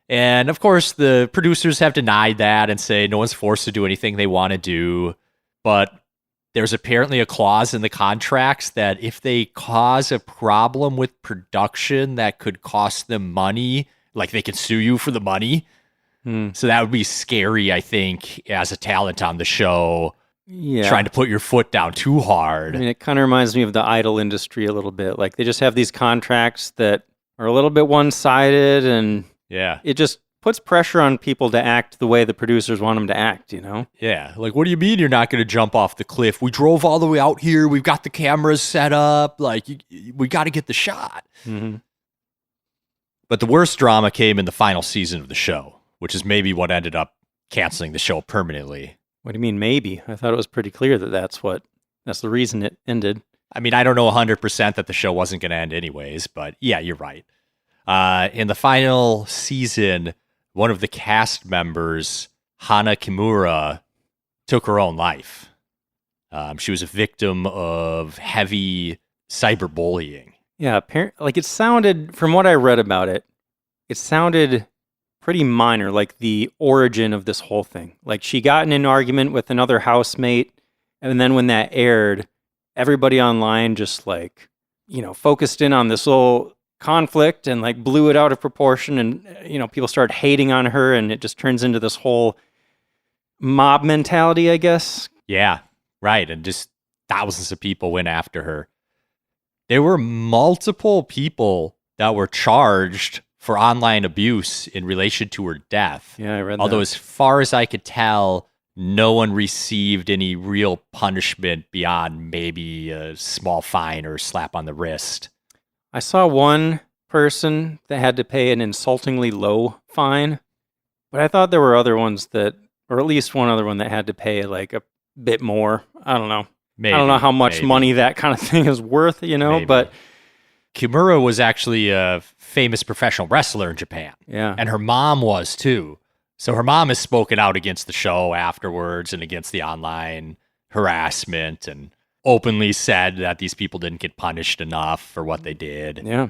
And of course, the producers have denied that and say no one's forced to do anything they want to do. But there's apparently a clause in the contracts that if they cause a problem with production that could cost them money, like they can sue you for the money. So that would be scary, I think, as a talent on the show. Yeah. Trying to put your foot down too hard. I mean, it kind of reminds me of the idol industry a little bit. Like, they just have these contracts that are a little bit one-sided, and it just puts pressure on people to act the way the producers want them to act, you know? Yeah. Like, what do you mean you're not going to jump off the cliff? We drove all the way out here. We've got the cameras set up. Like, we got to get the shot. Mm-hmm. But the worst drama came in the final season of the show, which is maybe what ended up canceling the show permanently. What do you mean, maybe? I thought it was pretty clear that that's the reason it ended. I mean, I don't know 100% that the show wasn't going to end anyways, but yeah, you're right. In the final season, one of the cast members, Hana Kimura, took her own life. She was a victim of heavy cyberbullying. Yeah, like it sounded, from what I read about it, it sounded pretty minor, like the origin of this whole thing. Like, she got in an argument with another housemate, and then when that aired, everybody online just like, focused in on this little conflict and like blew it out of proportion, and people started hating on her, and it just turns into this whole mob mentality, I guess. Yeah, right. And just thousands of people went after her. There were multiple people that were charged for online abuse in relation to her death. Yeah, I read Although, that. as far as I could tell, no one received any real punishment beyond maybe a small fine or slap on the wrist. I saw one person that had to pay an insultingly low fine, but I thought there were other ones that, or at least one other one that had to pay like a bit more. I don't know. Maybe, I don't know how much money that kind of thing is worth, Maybe. but Kimura was actually a famous professional wrestler in Japan. Yeah. And her mom was too. So her mom has spoken out against the show afterwards and against the online harassment and openly said that these people didn't get punished enough for what they did. Yeah.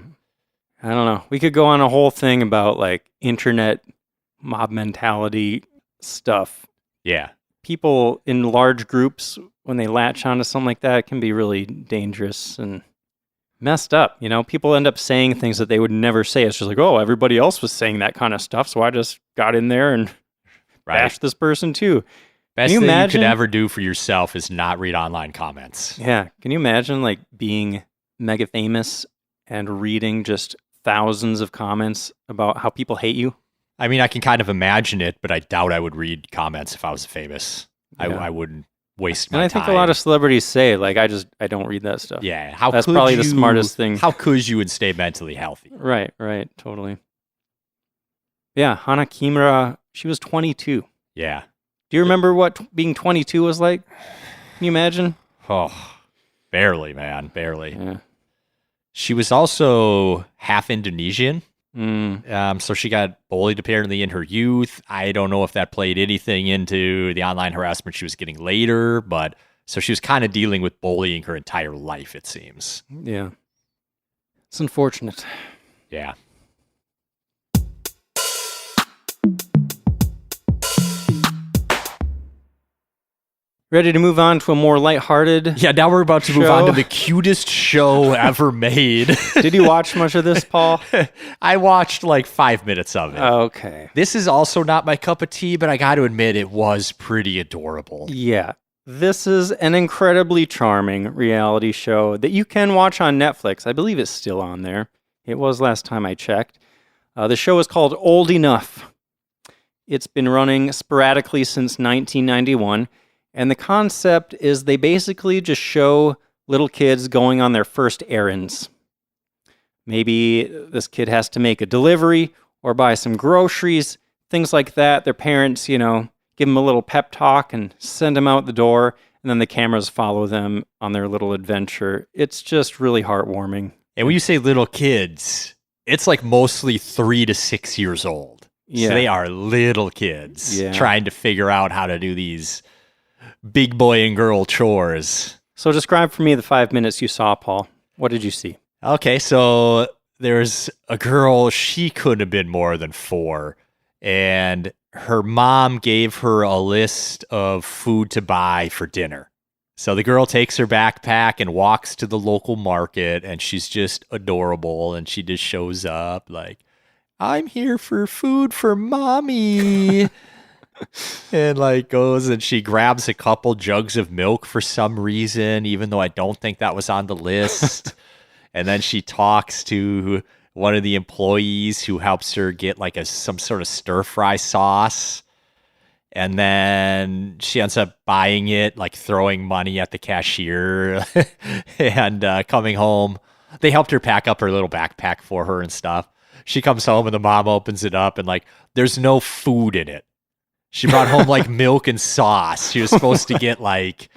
I don't know. We could go on a whole thing about like internet mob mentality stuff. Yeah. People in large groups, when they latch onto something like that, it can be really dangerous and messed up. People end up saying things that they would never say. It's just like, oh, everybody else was saying that kind of stuff, so I just got in there and bashed this person too. Best thing you could ever do for yourself is not read online comments. Yeah. Can you imagine like being mega famous and reading just thousands of comments about how people hate you? I mean, I can kind of imagine it, but I doubt I would read comments if I was famous. Yeah. I wouldn't waste my time. And I think a lot of celebrities say, like, I don't read that stuff. Yeah. That's probably the smartest thing. How could you and stay mentally healthy? Right, totally. Yeah, Hana Kimura, she was 22. Yeah. Do you remember what being 22 was like? Can you imagine? Oh, barely, man, barely. Yeah. She was also half Indonesian. Mm. So she got bullied apparently in her youth. I don't know if that played anything into the online harassment she was getting later, but so she was kind of dealing with bullying her entire life, it seems. Yeah. It's unfortunate. Yeah. Ready to move on to a more lighthearted Yeah, now we're about to move on to the cutest show ever made. Did you watch much of this, Paul? I watched like 5 minutes of it. Okay. This is also not my cup of tea, but I got to admit it was pretty adorable. Yeah. This is an incredibly charming reality show that you can watch on Netflix. I believe it's still on there. It was last time I checked. The show is called Old Enough. It's been running sporadically since 1991. And the concept is they basically just show little kids going on their first errands. Maybe this kid has to make a delivery or buy some groceries. things like that. Their parents, give them a little pep talk and send them out the door, and then the cameras follow them on their little adventure. It's just really heartwarming. And when you say little kids, it's like mostly 3 to 6 years old. Yeah. So they are little kids trying to figure out how to do these big boy and girl chores. So describe for me the 5 minutes you saw, Paul. What did you see? Okay, so there's a girl, she couldn't have been more than 4. And her mom gave her a list of food to buy for dinner. So the girl takes her backpack and walks to the local market, and she's just adorable. And she just shows up like, I'm here for food for mommy. And like goes and she grabs a couple jugs of milk for some reason, even though I don't think that was on the list. And then she talks to one of the employees who helps her get like some sort of stir fry sauce. And then she ends up buying it, like throwing money at the cashier and coming home. They helped her pack up her little backpack for her and stuff. She comes home and the mom opens it up and like, there's no food in it. She brought home like milk and sauce. She was supposed to get like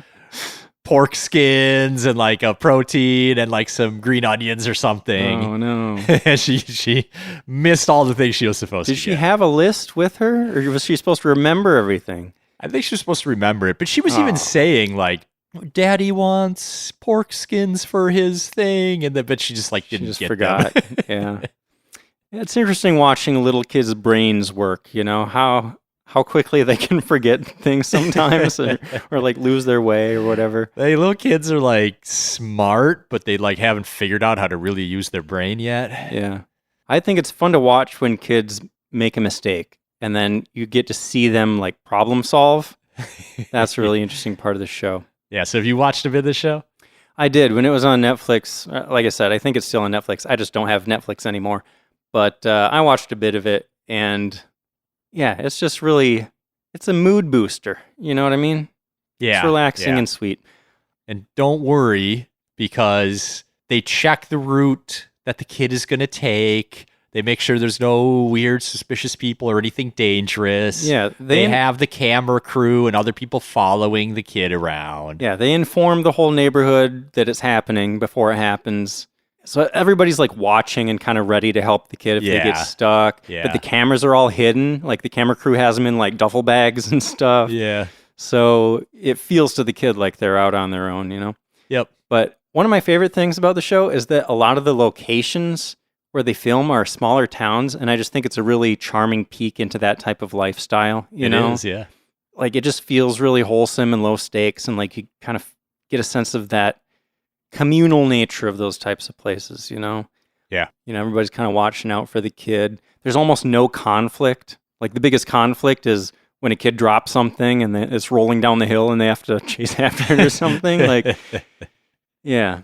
pork skins and like a protein and like some green onions or something. Oh no. And she missed all the things she was supposed to Did she get. have a list with her, or was she supposed to remember everything? I think she was supposed to remember it, but she was even saying like, Daddy wants pork skins for his thing, and then but she just like didn't get forgot. them. Yeah. It's interesting watching little kids' brains work, how quickly they can forget things sometimes or like lose their way or whatever. Hey, little kids are like smart, but they like haven't figured out how to really use their brain yet. Yeah. I think it's fun to watch when kids make a mistake and then you get to see them like problem solve. That's a really interesting part of the show. Yeah. So have you watched a bit of the show? I did when it was on Netflix. Like I said, I think it's still on Netflix. I just don't have Netflix anymore. But I watched a bit of it, and yeah, it's just it's a mood booster. You know what I mean? Yeah. It's relaxing and sweet. And don't worry, because they check the route that the kid is going to take. They make sure there's no weird, suspicious people or anything dangerous. Yeah. They have the camera crew and other people following the kid around. Yeah, they inform the whole neighborhood that it's happening before it happens. So everybody's like watching and kind of ready to help the kid if they get stuck. Yeah. But the cameras are all hidden. Like the camera crew has them in like duffel bags and stuff. Yeah. So it feels to the kid like they're out on their own, Yep. But one of my favorite things about the show is that a lot of the locations where they film are smaller towns. And I just think it's a really charming peek into that type of lifestyle, It is, yeah. Like it just feels really wholesome and low stakes. And like you kind of get a sense of that communal nature of those types of places, Yeah. Everybody's kind of watching out for the kid. There's almost no conflict. Like the biggest conflict is when a kid drops something and it's rolling down the hill and they have to chase after it or something. Like, yeah.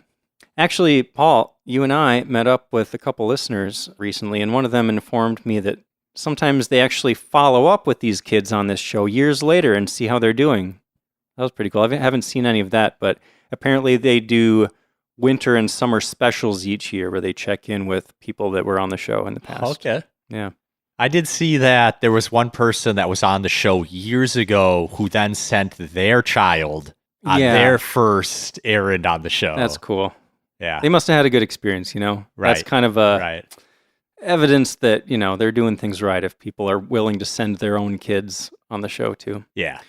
Actually, Paul, you and I met up with a couple listeners recently, and one of them informed me that sometimes they actually follow up with these kids on this show years later and see how they're doing. That was pretty cool. I haven't seen any of that, but apparently they do winter and summer specials each year where they check in with people that were on the show in the past. Okay. Yeah. I did see that there was one person that was on the show years ago who then sent their child on their first errand on the show. That's cool. Yeah. They must have had a good experience, Right. That's kind of evidence that, they're doing things right if people are willing to send their own kids on the show too. Yeah.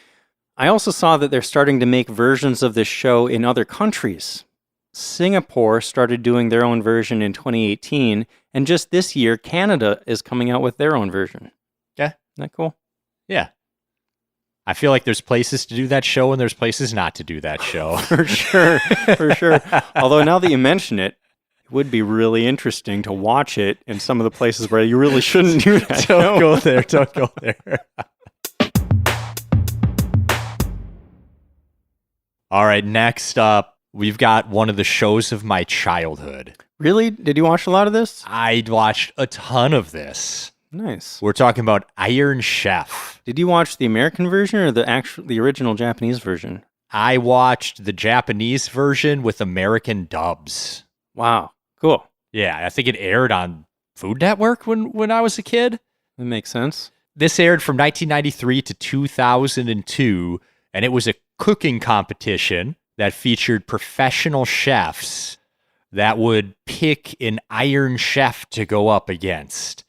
I also saw that they're starting to make versions of this show in other countries. Singapore started doing their own version in 2018, and just this year, Canada is coming out with their own version. Yeah. Isn't that cool? Yeah. I feel like there's places to do that show and there's places not to do that show. For sure. Although now that you mention it, it would be really interesting to watch it in some of the places where you really shouldn't do that. Don't go there. Don't go there. All right, next up, we've got one of the shows of my childhood. Really? Did you watch a lot of this? I watched a ton of this. Nice. We're talking about Iron Chef. Did you watch the American version or the original Japanese version? I watched the Japanese version with American dubs. Wow. Cool. Yeah, I think it aired on Food Network when I was a kid. That makes sense. This aired from 1993 to 2002, and it was a cooking competition that featured professional chefs that would pick an Iron Chef to go up against.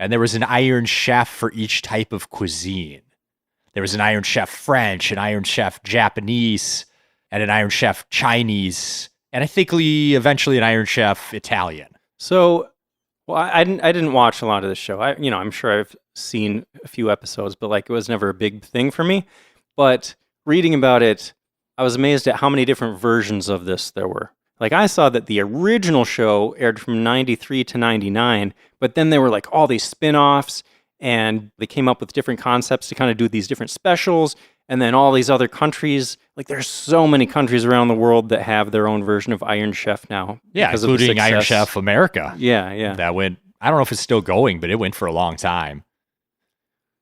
And there was an Iron Chef for each type of cuisine. There was an Iron Chef French, an Iron Chef Japanese, and an Iron Chef Chinese, and I think eventually an Iron Chef Italian. So, well, I didn't watch a lot of this show. I'm sure I've seen a few episodes, but like it was never a big thing for me. But reading about it, I was amazed at how many different versions of this there were. Like I saw that the original show aired from 93 to 99, but then there were like all these spin-offs, and they came up with different concepts to kind of do these different specials. And then all these other countries, like there's so many countries around the world that have their own version of Iron Chef now. Yeah, including Iron Chef America. Yeah. That went, I don't know if it's still going, but it went for a long time.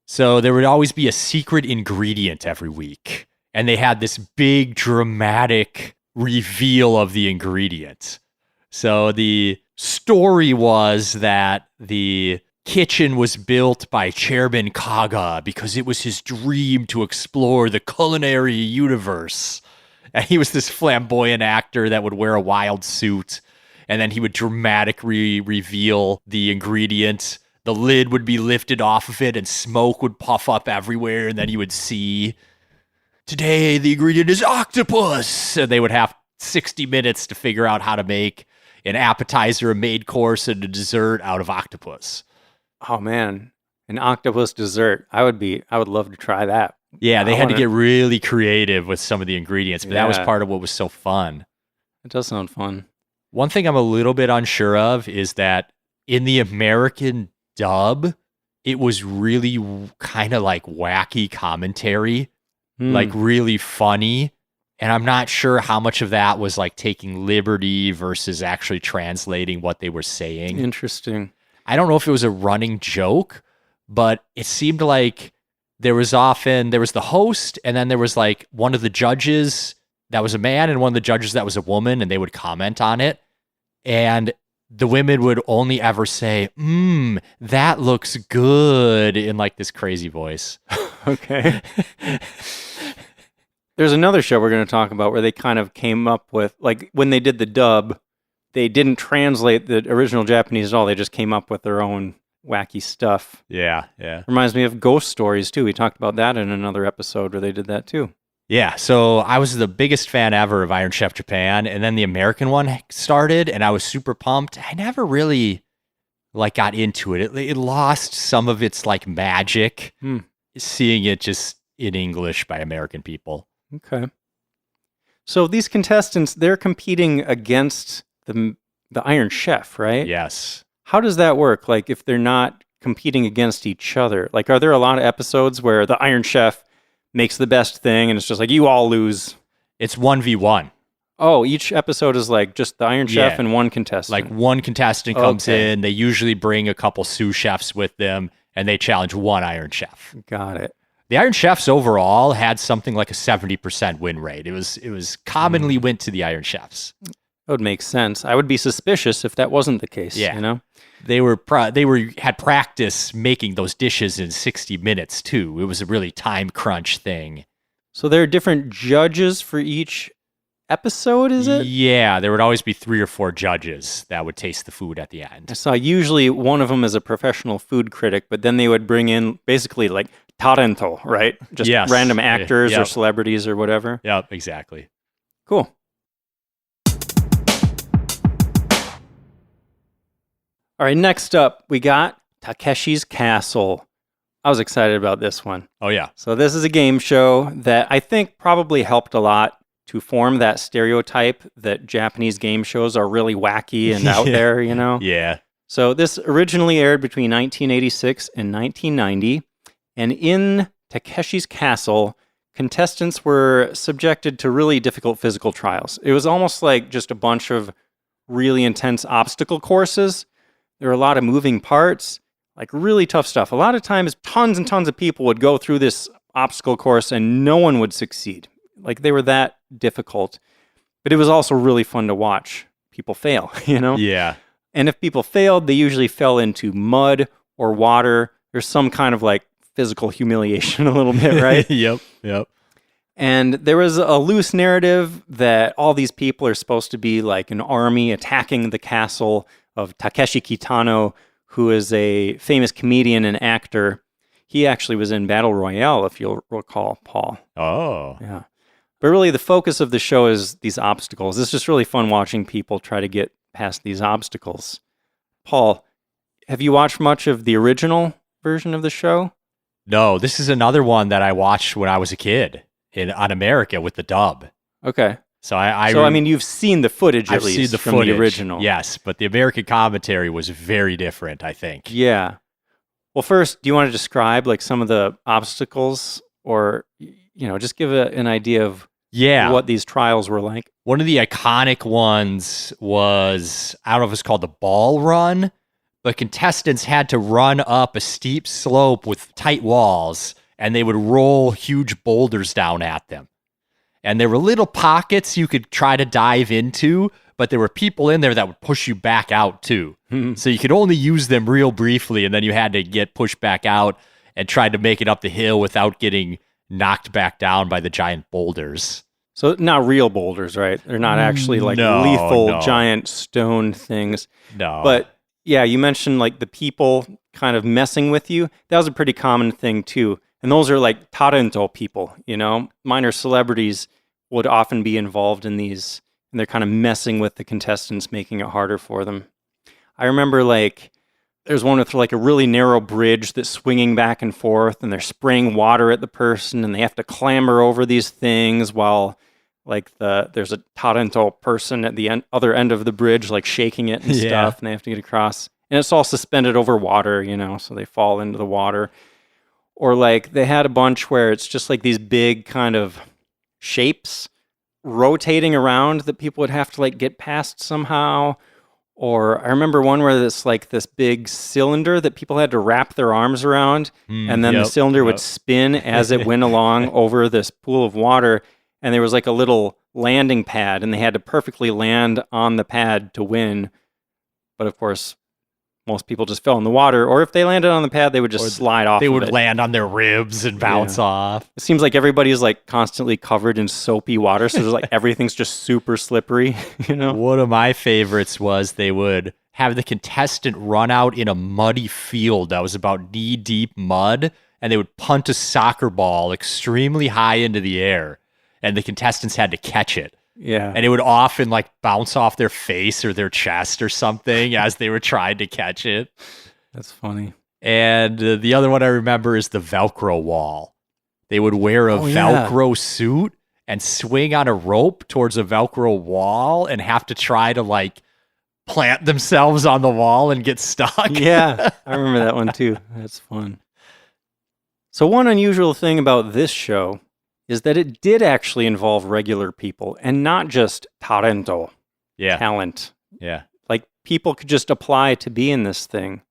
So there would always be a secret ingredient every week. And they had this big dramatic reveal of the ingredient. So the story was that the kitchen was built by Chairman Kaga because it was his dream to explore the culinary universe. And he was this flamboyant actor that would wear a wild suit, and then he would dramatically reveal the ingredient. The lid would be lifted off of it, and smoke would puff up everywhere, and then you would see, today the ingredient is octopus! And they would have 60 minutes to figure out how to make an appetizer, a main course, and a dessert out of octopus. Oh man, an octopus dessert. I would love to try that. Yeah, they had to get really creative with some of the ingredients, but that was part of what was so fun. It does sound fun. One thing I'm a little bit unsure of is that in the American dub, it was really kind of like wacky commentary, like really funny. And I'm not sure how much of that was like taking liberty versus actually translating what they were saying. Interesting. I don't know if it was a running joke, but it seemed like there was the host, and then there was like one of the judges that was a man and one of the judges that was a woman, and they would comment on it. And the women would only ever say, that looks good, in like this crazy voice. Okay. There's another show we're going to talk about where they kind of came up with, like when they did the dub, they didn't translate the original Japanese at all. They just came up with their own wacky stuff. Yeah. Reminds me of Ghost Stories, too. We talked about that in another episode where they did that, too. Yeah, so I was the biggest fan ever of Iron Chef Japan, and then the American one started, and I was super pumped. I never really got into it. It lost some of its magic, seeing it just in English by American people. Okay. So these contestants, they're competing against the Iron Chef, right? Yes. How does that work? Like, if they're not competing against each other, like, are there a lot of episodes where the Iron Chef makes the best thing and it's just like, you all lose? It's 1v1. Oh, each episode is like just the Iron Chef and one contestant. Like one contestant comes in, they usually bring a couple sous chefs with them, and they challenge one Iron Chef. Got it. The Iron Chefs overall had something like a 70% win rate. It was commonly went to the Iron Chefs. That would make sense. I would be suspicious if that wasn't the case. Yeah. You know? They had practice making those dishes in 60 minutes too. It was a really time crunch thing. So there are different judges for each episode, is it? Yeah, there would always be 3 or 4 judges that would taste the food at the end. I saw usually one of them is a professional food critic, but then they would bring in basically like talento, right? Just random actors or celebrities or whatever. Yep, exactly. Cool. All right, next up, we got Takeshi's Castle. I was excited about this one. Oh, yeah. So this is a game show that I think probably helped a lot to form that stereotype that Japanese game shows are really wacky and out there, you know? Yeah. So this originally aired between 1986 and 1990. And in Takeshi's Castle, contestants were subjected to really difficult physical trials. It was almost like just a bunch of really intense obstacle courses. There were a lot of moving parts, like really tough stuff. A lot of times, tons and tons of people would go through this obstacle course and no one would succeed. Like they were that difficult. But it was also really fun to watch people fail, you know? Yeah. And if people failed, they usually fell into mud or water. There's some kind of like physical humiliation a little bit, right? Yep. And there was a loose narrative that all these people are supposed to be like an army attacking the castle of Takeshi Kitano, who is a famous comedian and actor. He actually was in Battle Royale, if you'll recall, Paul. Oh. Yeah. But really, the focus of the show is these obstacles. It's just really fun watching people try to get past these obstacles. Paul, have you watched much of the original version of the show? No, this is another one that I watched when I was a kid on America with the dub. Okay. So I mean, you've seen the footage at least seen the from footage, the original. Yes, but the American commentary was very different, I think. Yeah. Well, first, do you want to describe like some of the obstacles, or just give an idea of what these trials were like? One of the iconic ones was, I don't know if it's called the ball run, but contestants had to run up a steep slope with tight walls, and they would roll huge boulders down at them. And there were little pockets you could try to dive into, but there were people in there that would push you back out too. So you could only use them real briefly, and then you had to get pushed back out and try to make it up the hill without getting knocked back down by the giant boulders. So not real boulders, right? They're not actually like lethal giant stone things. No. But yeah, you mentioned like the people kind of messing with you. That was a pretty common thing too. And those are like talento people, minor celebrities would often be involved in these, and they're kind of messing with the contestants, making it harder for them. I remember like there's one with like a really narrow bridge that's swinging back and forth, and they're spraying water at the person, and they have to clamber over these things while like there's a talento person at the other end of the bridge, like shaking it and stuff, and they have to get across. And it's all suspended over water, so they fall into the water. Or like they had a bunch where it's just like these big kind of shapes rotating around that people would have to like get past somehow. Or I remember one where it's like this big cylinder that people had to wrap their arms around, and then the cylinder would spin as it went along over this pool of water. And there was like a little landing pad, and they had to perfectly land on the pad to win. But of course, most people just fell in the water, or if they landed on the pad, they would just slide off. They would land on their ribs and bounce off. It seems like everybody's like constantly covered in soapy water, so there's like everything's just super slippery. One of my favorites was they would have the contestant run out in a muddy field that was about knee-deep mud, and they would punt a soccer ball extremely high into the air, and the contestants had to catch it. Yeah. And it would often like bounce off their face or their chest or something as they were trying to catch it. That's funny. And the other one I remember is the Velcro wall. They would wear a Velcro suit and swing on a rope towards a Velcro wall and have to try to like plant themselves on the wall and get stuck. Yeah, I remember that one too. That's fun. So one unusual thing about this show is that it did actually involve regular people and not just talento, talent. Yeah. Like people could just apply to be in this thing.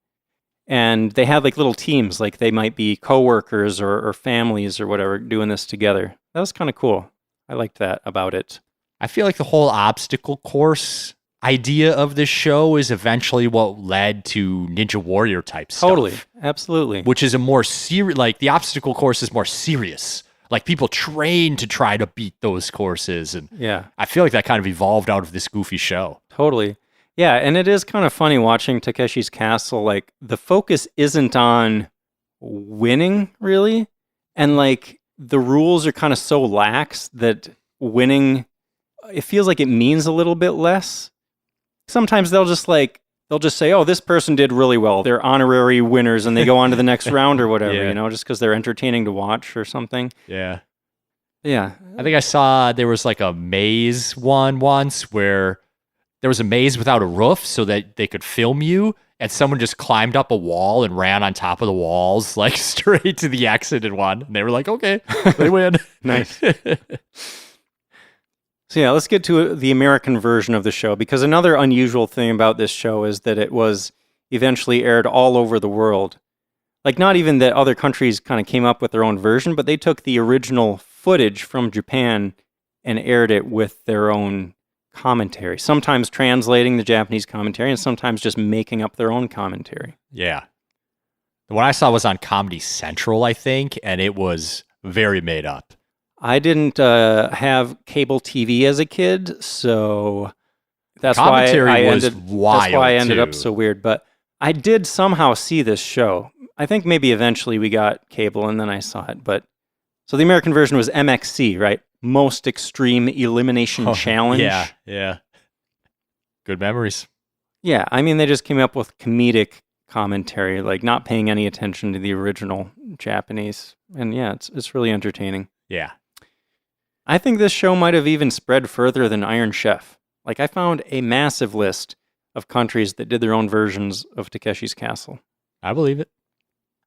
And they had like little teams, like they might be coworkers or families or whatever doing this together. That was kind of cool. I liked that about it. I feel like the whole obstacle course idea of this show is eventually what led to Ninja Warrior type stuff. Totally. Absolutely. Which is a more serious, like the obstacle course is more serious. Like people train to try to beat those courses. And I feel like that kind of evolved out of this goofy show. Totally. Yeah. And it is kind of funny watching Takeshi's Castle. Like the focus isn't on winning really. And like the rules are kind of so lax that winning, it feels like it means a little bit less. Sometimes they'll just say, oh, this person did really well. They're honorary winners and they go on to the next round or whatever, just because they're entertaining to watch or something. Yeah. Yeah. I think I saw there was like a maze one once where there was a maze without a roof so that they could film you, and someone just climbed up a wall and ran on top of the walls like straight to the exit and won. And they were like, okay, they win. Nice. So yeah, let's get to the American version of the show, because another unusual thing about this show is that it was eventually aired all over the world. Like not even that other countries kind of came up with their own version, but they took the original footage from Japan and aired it with their own commentary, sometimes translating the Japanese commentary and sometimes just making up their own commentary. Yeah. The one I saw was on Comedy Central, I think, and it was very made up. I didn't have cable TV as a kid, so that's why I ended up so weird. But I did somehow see this show. I think maybe eventually we got cable and then I saw it. But so the American version was MXC, right? Most Extreme Elimination Challenge. Yeah. Good memories. Yeah, I mean, they just came up with comedic commentary, like not paying any attention to the original Japanese. And yeah, it's really entertaining. Yeah. I think this show might have even spread further than Iron Chef. Like, I found a massive list of countries that did their own versions of Takeshi's Castle. I believe it.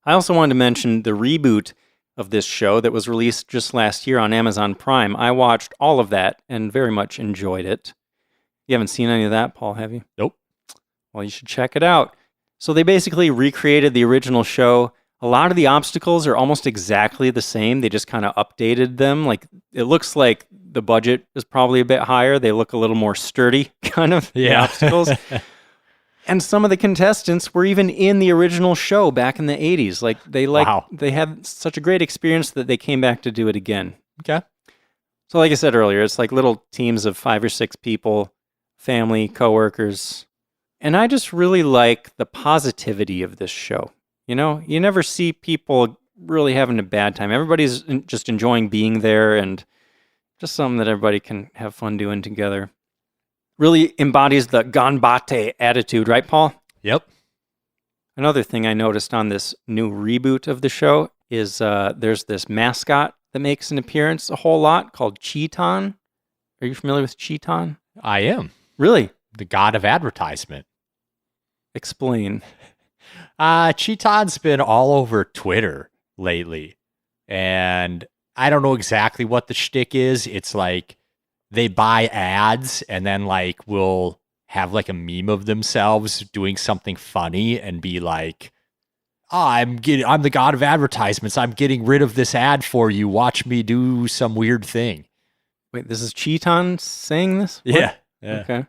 I also wanted to mention the reboot of this show that was released just last year on Amazon Prime. I watched all of that and very much enjoyed it. You haven't seen any of that, Paul, have you? Nope. Well, you should check it out. So they basically recreated the original show. A lot of the obstacles are almost exactly the same. They just kind of updated them. Like, it looks like the budget is probably a bit higher. They look a little more sturdy, kind of, the obstacles. And some of the contestants were even in the original show back in the 80s. Like, they had such a great experience that they came back to do it again. Okay. So like I said earlier, it's like little teams of 5 or 6 people, family, coworkers. And I just really like the positivity of this show. You know, you never see people really having a bad time. Everybody's just enjoying being there and just something that everybody can have fun doing together. Really embodies the ganbatte attitude, right, Paul? Yep. Another thing I noticed on this new reboot of the show is there's this mascot that makes an appearance a whole lot called Cheeton. Are you familiar with Cheeton? I am. Really? The god of advertisement. Explain. Cheeton's been all over Twitter lately, and I don't know exactly what the shtick is. It's like they buy ads and then like will have like a meme of themselves doing something funny and be like, I'm the god of advertisements. I'm getting rid of this ad for you. Watch me do some weird thing. Wait, this is Cheeton saying this? Yeah. Okay.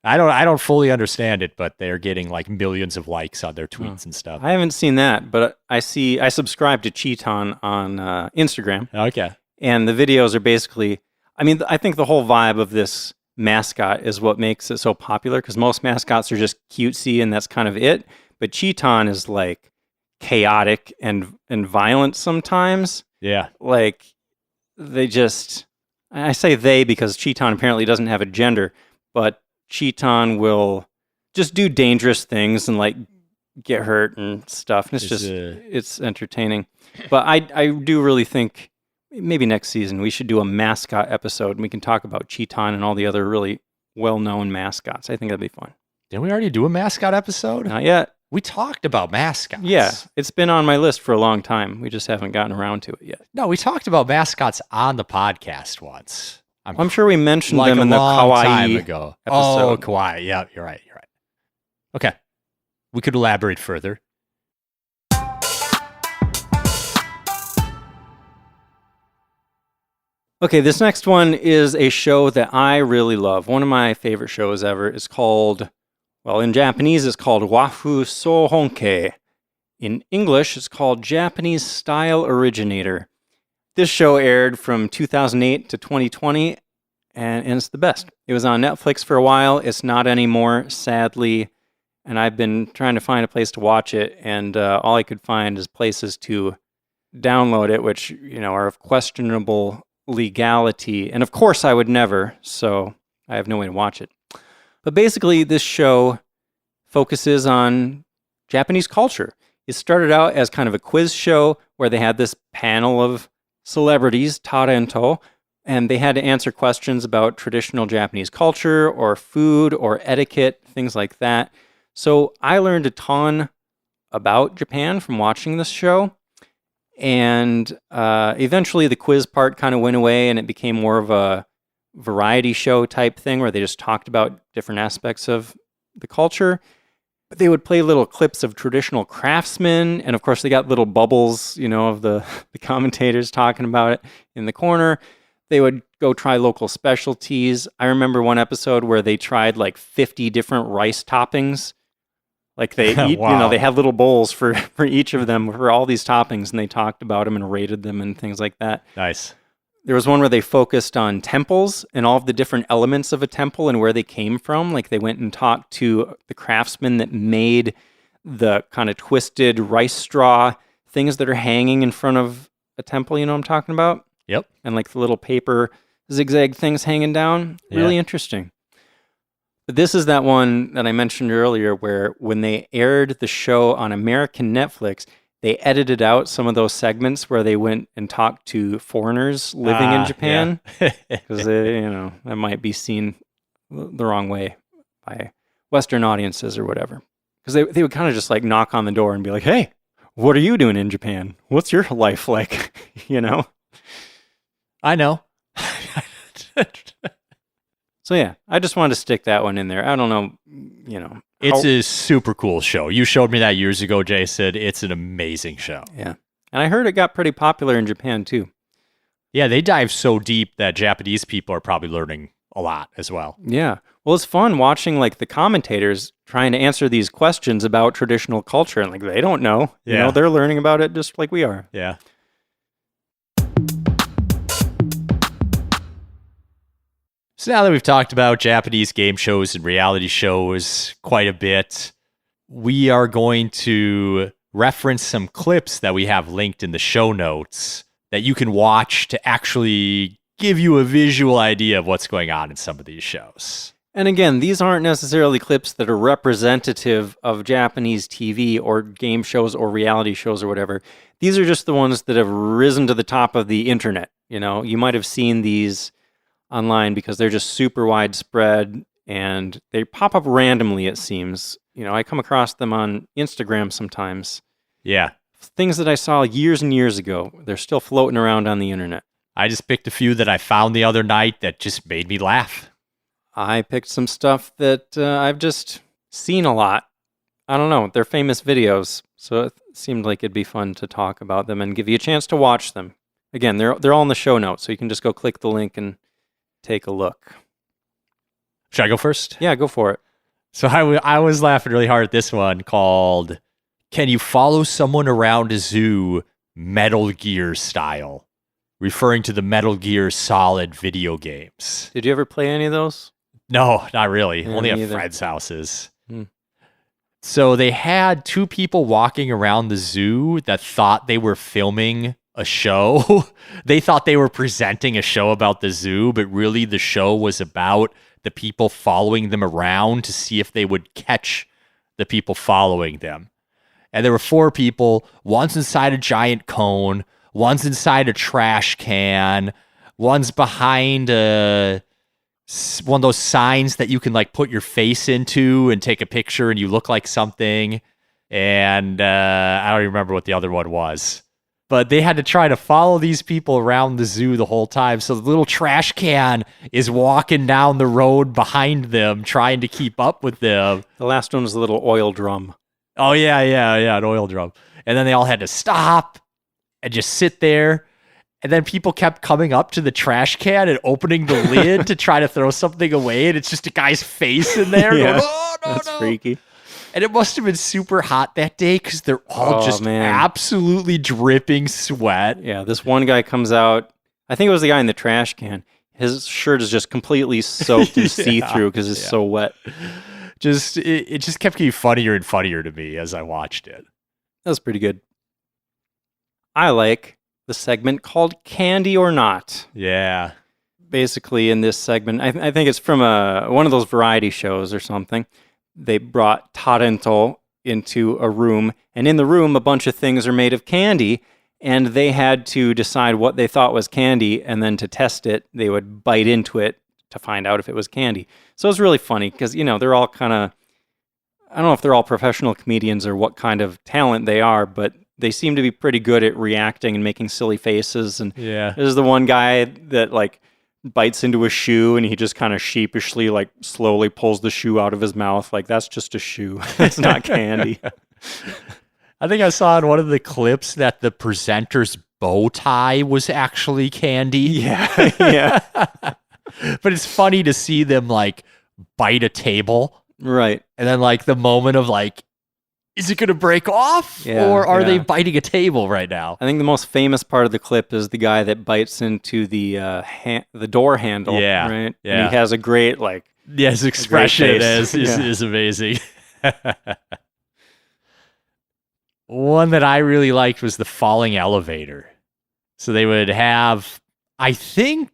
I don't fully understand it, but they're getting like millions of likes on their tweets and stuff. I haven't seen that, but I subscribe to Cheeton on Instagram. Okay. And the videos are basically, I mean, I think the whole vibe of this mascot is what makes it so popular, because most mascots are just cutesy and that's kind of it. But Cheeton is like chaotic and violent sometimes. Yeah. Like I say they because Cheeton apparently doesn't have a gender, but Cheeton will just do dangerous things and like get hurt and stuff. And it's entertaining. But I do really think maybe next season we should do a mascot episode and we can talk about Cheeton and all the other really well-known mascots. I think that'd be fun. Didn't we already do a mascot episode? Not yet. We talked about mascots. Yeah, it's been on my list for a long time. We just haven't gotten around to it yet. No, we talked about mascots on the podcast once. I'm sure we mentioned like them in the kawaii ago. episode. Oh, kawaii. Yeah, you're right. Okay. We could elaborate further. Okay, this next one is a show that I really love. One of my favorite shows ever is called, well, in Japanese, it's called Wafu Sohonke. In English, it's called Japanese Style Originator. This show aired from 2008 to 2020, and it's the best. It was on Netflix for a while. It's not anymore, sadly, and I've been trying to find a place to watch it, and all I could find is places to download it, which, you know, are of questionable legality. And of course, I would never, so I have no way to watch it. But basically, this show focuses on Japanese culture. It started out as kind of a quiz show where they had this panel of celebrities, Tarento, and they had to answer questions about traditional Japanese culture or food or etiquette, things like that. So I learned a ton about Japan from watching this show. And eventually the quiz part kind of went away and it became more of a variety show type thing where they just talked about different aspects of the culture. But they would play little clips of traditional craftsmen. And of course, they got little bubbles, you know, of the commentators talking about it in the corner. They would go try local specialties. I remember one episode where they tried like 50 different rice toppings. Like they eat, Wow. they had little bowls for each of them for all these toppings, and they talked about them and rated them and things like that. Nice. There was one where they focused on temples and all of the different elements of a temple and where they came from. Like they went and talked to the craftsman that made the kind of twisted rice straw things that are hanging in front of a temple. You know what I'm talking about? Yep. And like the little paper zigzag things hanging down. Really interesting. But this is that one that I mentioned earlier where when they aired the show on American Netflix, they edited out some of those segments where they went and talked to foreigners living in Japan. Because, that might be seen the wrong way by Western audiences or whatever. Because they would kind of just like knock on the door and be like, hey, what are you doing in Japan? What's your life like? I know. So yeah, I just wanted to stick that one in there. I don't know, It's a super cool show. You showed me that years ago, Jason. It's an amazing show. Yeah. And I heard it got pretty popular in Japan too. Yeah, they dive so deep that Japanese people are probably learning a lot as well. Yeah. Well, it's fun watching like the commentators trying to answer these questions about traditional culture, and like they don't know. Yeah. They're learning about it just like we are. Yeah. So now that we've talked about Japanese game shows and reality shows quite a bit, we are going to reference some clips that we have linked in the show notes that you can watch to actually give you a visual idea of what's going on in some of these shows. And again, these aren't necessarily clips that are representative of Japanese TV or game shows or reality shows or whatever. These are just the ones that have risen to the top of the internet. You might have seen these online because they're just super widespread and they pop up randomly, it seems. I come across them on Instagram sometimes. Yeah. Things that I saw years and years ago. They're still floating around on the internet. I just picked a few that I found the other night that just made me laugh. I picked some stuff that I've just seen a lot. I don't know. They're famous videos, so it seemed like it'd be fun to talk about them and give you a chance to watch them. Again, they're all in the show notes, so you can just go click the link and take a look. Should I go first? Yeah, go for it. So I was laughing really hard at this one called, Can You Follow Someone Around a Zoo Metal Gear Style? Referring to the Metal Gear Solid video games. Did you ever play any of those? No, not really. Yeah, Only me at either. friends' houses. Hmm. So they had two people walking around the zoo that thought they were filming a show. They thought they were presenting a show about the zoo, but really the show was about the people following them around to see if they would catch the people following them. And there were four people. One's inside a giant cone. One's inside a trash can. One's behind one of those signs that you can like put your face into and take a picture and you look like something. And I don't even remember what the other one was. But they had to try to follow these people around the zoo the whole time. So the little trash can is walking down the road behind them, trying to keep up with them. The last one was a little oil drum. Oh, yeah, an oil drum. And then they all had to stop and just sit there. And then people kept coming up to the trash can and opening the lid to try to throw something away. And it's just a guy's face in there. Yeah, going, oh, no, that's no. freaky. And it must have been super hot that day because they're all just absolutely dripping sweat. Yeah, this one guy comes out. I think it was the guy in the trash can. His shirt is just completely soaked and see-through because it's so wet. It just kept getting funnier and funnier to me as I watched it. That was pretty good. I like the segment called Candy or Not. Yeah. Basically, in this segment, I think it's from one of those variety shows or something. They brought Tarento into a room, and in the room, a bunch of things are made of candy, and they had to decide what they thought was candy, and then to test it, they would bite into it to find out if it was candy. So it was really funny, because, they're all kind of, I don't know if they're all professional comedians or what kind of talent they are, but they seem to be pretty good at reacting and making silly faces, and there's the one guy that, bites into a shoe and he just kind of sheepishly slowly pulls the shoe out of his mouth that's just a shoe. It's not candy. I think I saw in one of the clips that the presenter's bow tie was actually candy. Yeah. But it's funny to see them bite a table. Right. And then the moment of is it going to break off? Yeah, or are they yeah. biting a table right now? I think the most famous part of the clip is the guy that bites into the door handle. Yeah, Right. yeah. And he has a great Yeah, his expression face. is amazing. One that I really liked was the falling elevator. So they would have, I think,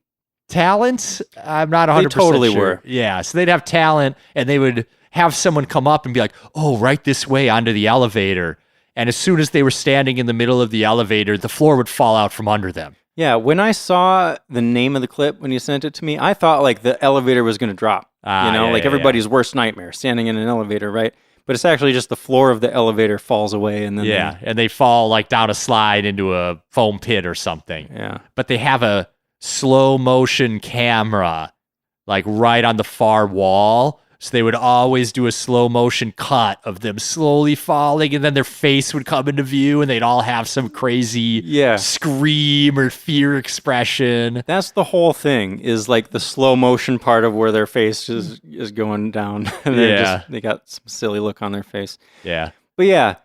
talent. I'm not 100% They totally sure. were. Yeah, so they'd have talent, and they would have someone come up and be like, oh, right this way onto the elevator. And as soon as they were standing in the middle of the elevator, the floor would fall out from under them. Yeah, when I saw the name of the clip when you sent it to me, I thought like the elevator was going to drop. Everybody's worst nightmare, standing in an elevator, right? But it's actually just the floor of the elevator falls away, and then and they fall like down a slide into a foam pit or something. Yeah. But they have a slow motion camera like right on the far wall. So they would always do a slow motion cut of them slowly falling, and then their face would come into view, and they'd all have some crazy scream or fear expression. That's the whole thing, is like the slow motion part of where their face is going down. And they got some silly look on their face. Yeah. But yeah,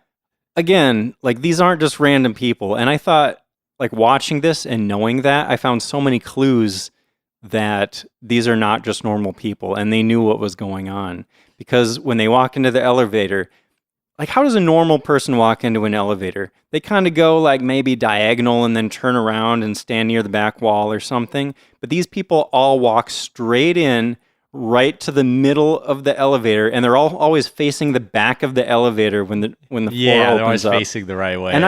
again, like these aren't just random people. And I thought, like watching this and knowing that, I found so many clues that these are not just normal people, and they knew what was going on. Because when they walk into the elevator, like how does a normal person walk into an elevator? They kind of go like maybe diagonal and then turn around and stand near the back wall or something. But these people all walk straight in, right to the middle of the elevator, and they're all always facing the back of the elevator when the floor opens they're always up. facing the right way. And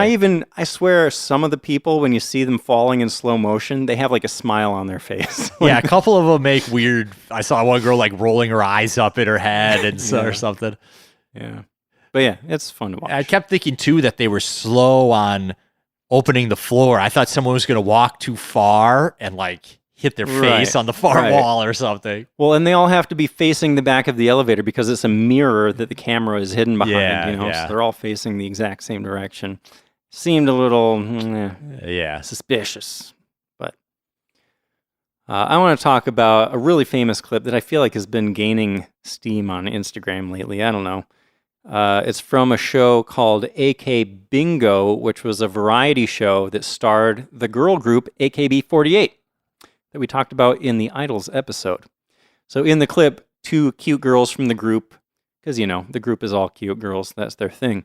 I swear, some of the people, when you see them falling in slow motion, they have like a smile on their face. Yeah, a couple of them make weird. I saw one girl like rolling her eyes up in her head and or something. Yeah, but yeah, it's fun to watch. I kept thinking too that they were slow on opening the floor. I thought someone was going to walk too far and like hit their face on the far wall or something. Well, and they all have to be facing the back of the elevator because it's a mirror that the camera is hidden behind, so they're all facing the exact same direction. Seemed a little suspicious. But I want to talk about a really famous clip that I feel like has been gaining steam on Instagram lately. I don't know. It's from a show called AK Bingo, which was a variety show that starred the girl group AKB48. That we talked about in the Idols episode. So in the clip, two cute girls from the group, because the group is all cute girls, that's their thing.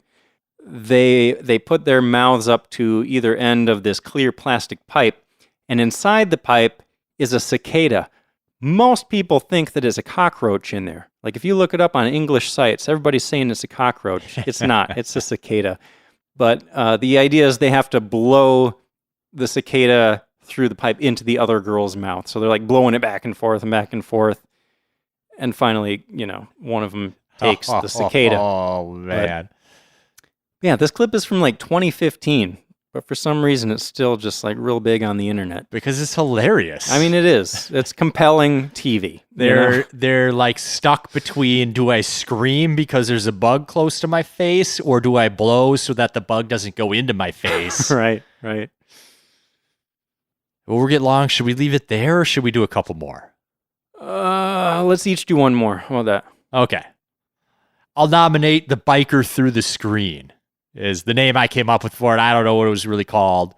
They put their mouths up to either end of this clear plastic pipe, and inside the pipe is a cicada. Most people think that it's a cockroach in there. Like if you look it up on English sites, everybody's saying it's a cockroach. It's not. It's a cicada. But the idea is they have to blow the cicada through the pipe into the other girl's mouth. So they're like blowing it back and forth and back and forth. And finally, one of them takes the cicada. Oh, man. But, yeah, this clip is from like 2015, but for some reason it's still just like real big on the internet. Because it's hilarious. I mean, it is. It's compelling TV. They're like stuck between, do I scream because there's a bug close to my face, or do I blow so that the bug doesn't go into my face? Right. Well, we're getting long. Should we leave it there, or should we do a couple more? Let's each do one more. How about that? Okay. I'll nominate The Biker Through the Screen is the name I came up with for it. I don't know what it was really called.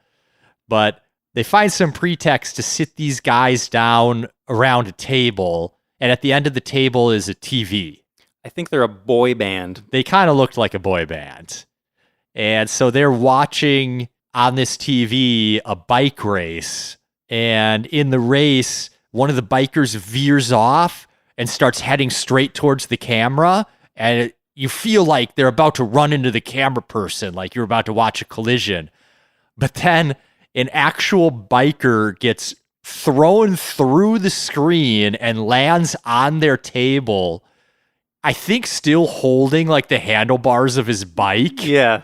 But they find some pretext to sit these guys down around a table, and at the end of the table is a TV. I think they're a boy band. They kind of looked like a boy band. And so they're watching on this TV a bike race. And in the race, one of the bikers veers off and starts heading straight towards the camera. And you feel like they're about to run into the camera person, like you're about to watch a collision. But then an actual biker gets thrown through the screen and lands on their table, I think still holding like the handlebars of his bike. Yeah.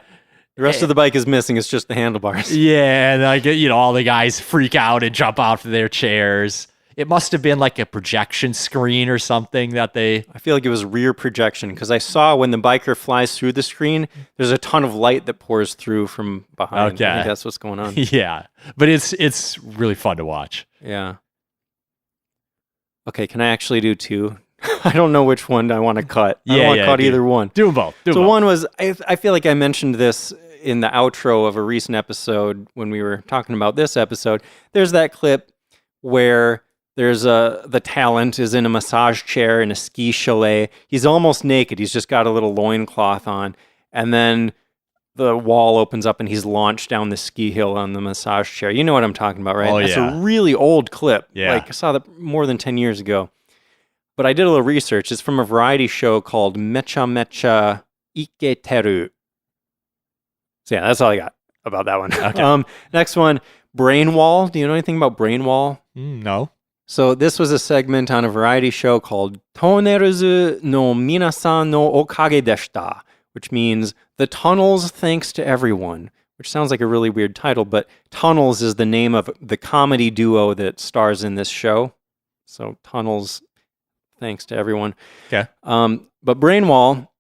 The rest of the bike is missing. It's just the handlebars. Yeah, and like all the guys freak out and jump out of their chairs. It must have been like a projection screen or something that they... I feel like it was rear projection, because I saw when the biker flies through the screen, there's a ton of light that pours through from behind. Okay. I think that's what's going on. Yeah, but it's really fun to watch. Yeah. Okay, can I actually do two? I don't know which one I want to cut. I don't want to cut either one. Do them both. So one was, I feel like I mentioned this in the outro of a recent episode when we were talking about this episode. There's that clip where there's the talent is in a massage chair in a ski chalet. He's almost naked. He's just got a little loincloth on. And then the wall opens up and he's launched down the ski hill on the massage chair. You know what I'm talking about, right? Oh, It's yeah. a really old clip. Yeah. Like I saw that more than 10 years ago. But I did a little research. It's from a variety show called Mecha Mecha Iketeru. So yeah, that's all I got about that one. Okay. Next one, Brain Wall. Do you know anything about Brain Wall? No. So this was a segment on a variety show called Toneruzu no Minasan no Okage deshita, which means the tunnels thanks to everyone, which sounds like a really weird title, but Tunnels is the name of the comedy duo that stars in this show. So Tunnels, thanks to everyone. Okay. But Brain Wall,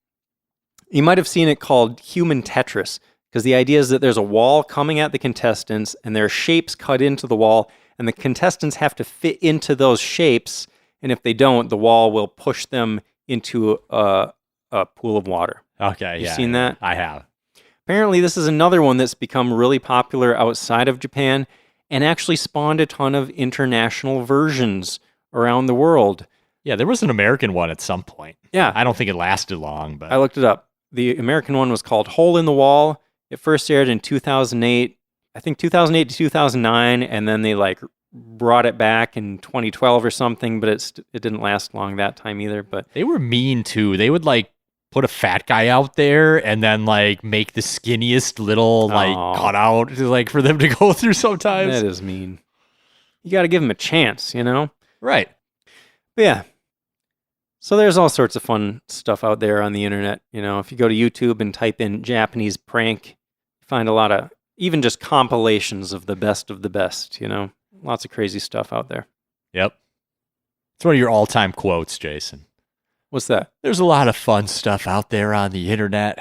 you might have seen it called Human Tetris, because the idea is that there's a wall coming at the contestants and there are shapes cut into the wall, and the contestants have to fit into those shapes, and if they don't, the wall will push them into a pool of water. Okay. You seen that? I have. Apparently, this is another one that's become really popular outside of Japan and actually spawned a ton of international versions around the world. Yeah, there was an American one at some point. Yeah. I don't think it lasted long, but I looked it up. The American one was called Hole in the Wall. It first aired in 2008. I think 2008 to 2009, and then they brought it back in 2012 or something, but it didn't last long that time either. But they were mean too. They would put a fat guy out there and then make the skinniest little cutout for them to go through sometimes. That is mean. You got to give them a chance, you know? Right. But yeah. So there's all sorts of fun stuff out there on the internet. You know, if you go to YouTube and type in Japanese prank, you find a lot of even just compilations of the best, you know? Lots of crazy stuff out there. Yep. It's one of your all-time quotes, Jason. What's that? There's a lot of fun stuff out there on the internet.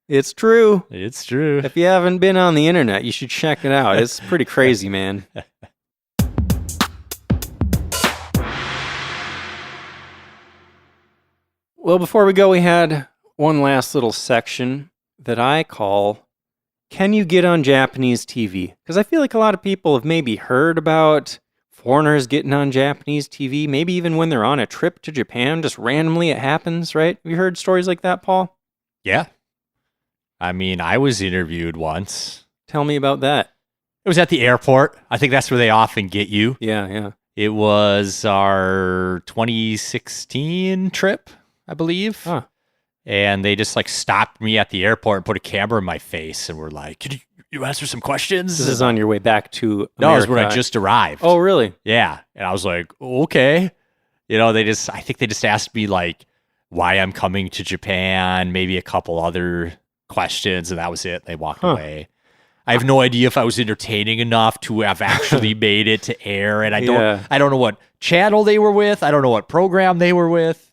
It's true. It's true. If you haven't been on the internet, you should check it out. It's pretty crazy, man. Well, before we go, we had one last little section that I call, Can You Get on Japanese TV? Because I feel like a lot of people have maybe heard about foreigners getting on Japanese TV, maybe even when they're on a trip to Japan, just randomly it happens, right? Have you heard stories like that, Paul? Yeah. I mean, I was interviewed once. Tell me about that. It was at the airport. I think that's where they often get you. Yeah. It was our 2016 trip, I believe. Huh. And they just stopped me at the airport and put a camera in my face and were like, "Can you answer some questions?" This is on your way back to America. No, it was when I just arrived. Oh, really? Yeah. And I was like, okay. You know, I think they just asked me why I'm coming to Japan, maybe a couple other questions, and that was it. They walked away. I have no idea if I was entertaining enough to have actually made it to air, and I don't know what channel they were with. I don't know what program they were with.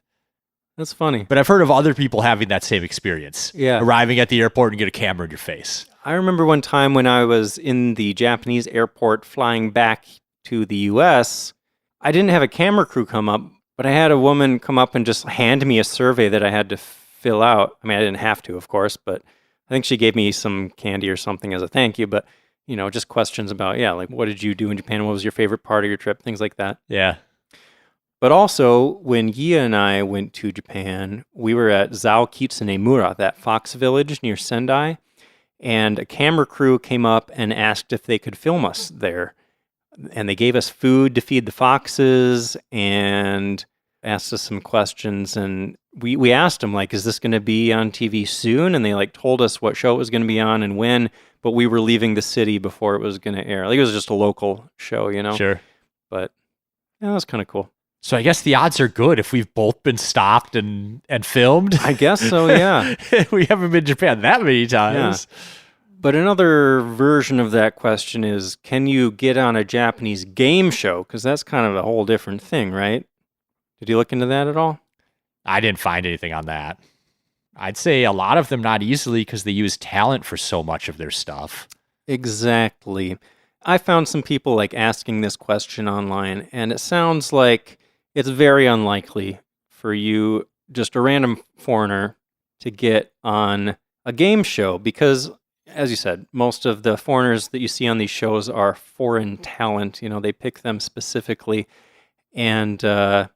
That's funny. But I've heard of other people having that same experience. Yeah. Arriving at the airport and get a camera in your face. I remember one time when I was in the Japanese airport flying back to the U.S., I didn't have a camera crew come up, but I had a woman come up and just hand me a survey that I had to fill out. I mean, I didn't have to, of course, but I think she gave me some candy or something as a thank you. But, you know, just questions about, what did you do in Japan? What was your favorite part of your trip? Things like that. Yeah. But also, when Gia and I went to Japan, we were at Zao Kitsunemura, that fox village near Sendai, and a camera crew came up and asked if they could film us there. And they gave us food to feed the foxes and asked us some questions. And we asked them, is this going to be on TV soon? And they told us what show it was going to be on and when, but we were leaving the city before it was going to air. It was just a local show, you know? Sure. But yeah, that was kind of cool. So I guess the odds are good if we've both been stopped and filmed. I guess so, yeah. We haven't been to Japan that many times. Yeah. But another version of that question is, can you get on a Japanese game show? Because that's kind of a whole different thing, right? Did you look into that at all? I didn't find anything on that. I'd say a lot of them not easily because they use talent for so much of their stuff. Exactly. I found some people asking this question online, and it sounds like it's very unlikely for you, just a random foreigner, to get on a game show because, as you said, most of the foreigners that you see on these shows are foreign talent. They pick them specifically. And I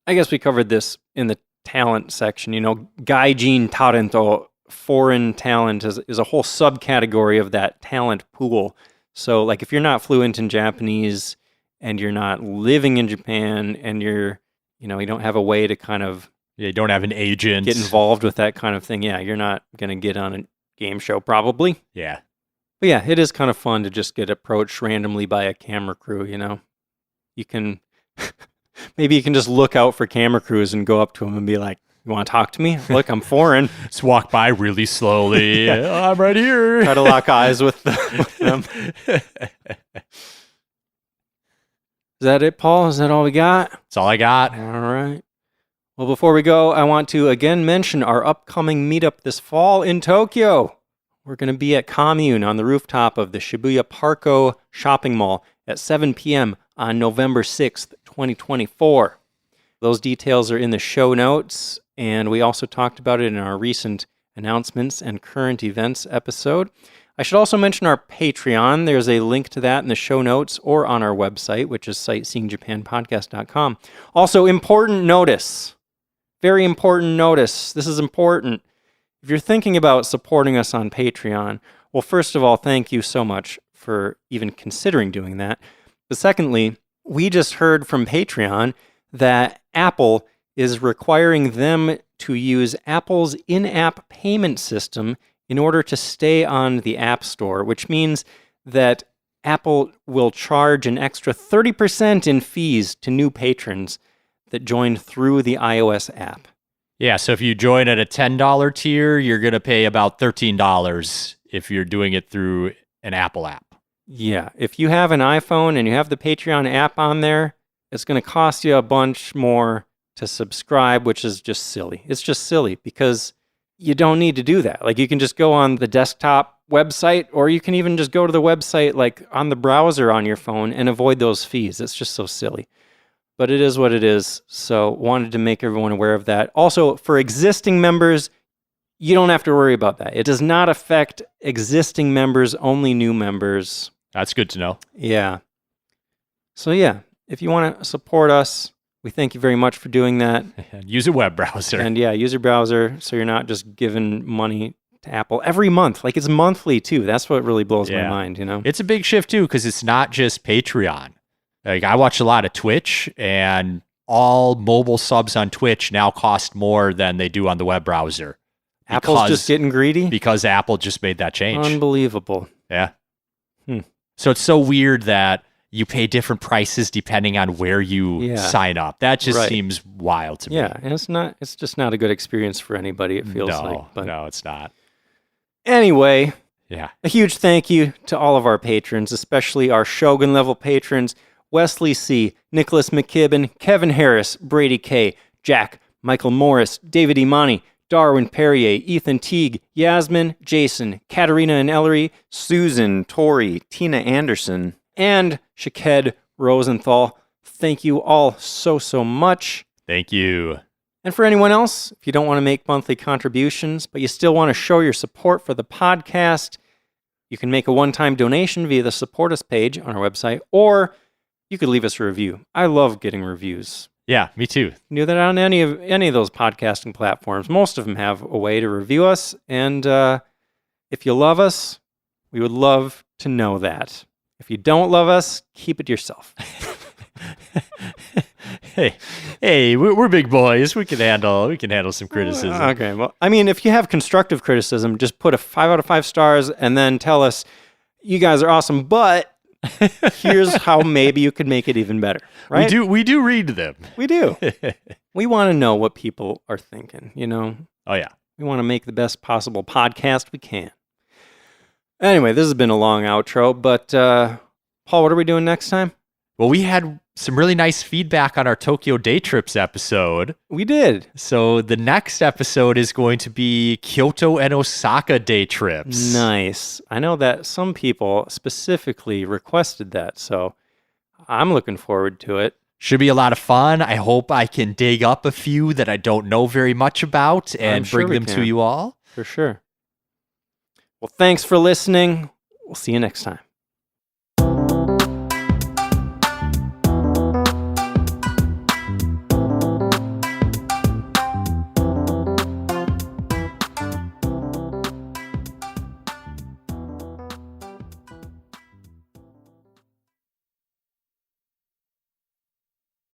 guess we covered this in the talent section. Gaijin talento, foreign talent, is a whole subcategory of that talent pool. So, like, if you're not fluent in Japanese and you're not living in Japan and you don't have a way to kind of you don't have an agent, get involved with that kind of thing, you're not going to get on a game show probably. Yeah. But yeah, it is kind of fun to just get approached randomly by a camera crew, You can, maybe you can just look out for camera crews and go up to them and be like, you want to talk to me? Look, I'm foreign. Just walk by really slowly. I'm right here. Try to lock eyes with them. Is that it, Paul? Is that all we got? That's all I got. All right. Well, before we go, I want to again mention our upcoming meetup this fall in Tokyo. We're going to be at Commune on the rooftop of the Shibuya Parco shopping mall at 7 p.m. on November 6th, 2024. Those details are in the show notes, and we also talked about it in our recent announcements and current events episode. I should also mention our Patreon. There's a link to that in the show notes or on our website, which is sightseeingjapanpodcast.com. Also, important notice. Very important notice. This is important. If you're thinking about supporting us on Patreon, well, first of all, thank you so much for even considering doing that. But secondly, we just heard from Patreon that Apple is requiring them to use Apple's in-app payment system in order to stay on the App Store, which means that Apple will charge an extra 30% in fees to new patrons that joined through the iOS app. Yeah, so if you join at a $10 tier, you're going to pay about $13 if you're doing it through an Apple app. Yeah, if you have an iPhone and you have the Patreon app on there, it's going to cost you a bunch more to subscribe, which is just silly. It's just silly because you don't need to do that. Like, you can just go on the desktop website, or you can even just go to the website like on the browser on your phone and avoid those fees. It's just so silly. But it is what it is, so wanted to make everyone aware of that. Also, for existing members, you don't have to worry about that. It does not affect existing members, only new members. That's good to know. Yeah. So yeah, if you want to support us, we thank you very much for doing that. Use a web browser. And yeah, use your browser so you're not just giving money to Apple every month. Like, it's monthly too. That's what really blows my mind, It's a big shift too, because it's not just Patreon. Like, I watch a lot of Twitch, and all mobile subs on Twitch now cost more than they do on the web browser. Apple's just getting greedy? Because Apple just made that change. Unbelievable. Yeah. So it's so weird that you pay different prices depending on where you sign up. That just seems wild to me. Yeah, and it's just not a good experience for anybody, it feels like. But no, it's not. Anyway, a huge thank you to all of our patrons, especially our Shogun level patrons, Wesley C., Nicholas McKibben, Kevin Harris, Brady K., Jack, Michael Morris, David Imani, Darwin Perrier, Ethan Teague, Yasmin, Jason, Katarina and Ellery, Susan, Tori, Tina Anderson, and Shaked Rosenthal. Thank you all so much. Thank you. And for anyone else, if you don't want to make monthly contributions, but you still want to show your support for the podcast, you can make a one-time donation via the Support Us page on our website, or you could leave us a review. I love getting reviews. Yeah, me too. You can do that on any of those podcasting platforms. Most of them have a way to review us, and if you love us, we would love to know that. If you don't love us, keep it to yourself. Hey, we're big boys. We can handle some criticism. Okay, well, I mean, if you have constructive criticism, just put a 5 out of 5 stars and then tell us, you guys are awesome, but here's how maybe you could make it even better. Right? We do read them. We do. We want to know what people are thinking, Oh, yeah. We want to make the best possible podcast we can. Anyway, this has been a long outro, but Paul, what are we doing next time? Well, we had some really nice feedback on our Tokyo Day Trips episode. We did. So the next episode is going to be Kyoto and Osaka Day Trips. Nice. I know that some people specifically requested that, so I'm looking forward to it. Should be a lot of fun. I hope I can dig up a few that I don't know very much about and sure bring we them to can. you all. For sure. Well, thanks for listening. We'll see you next time.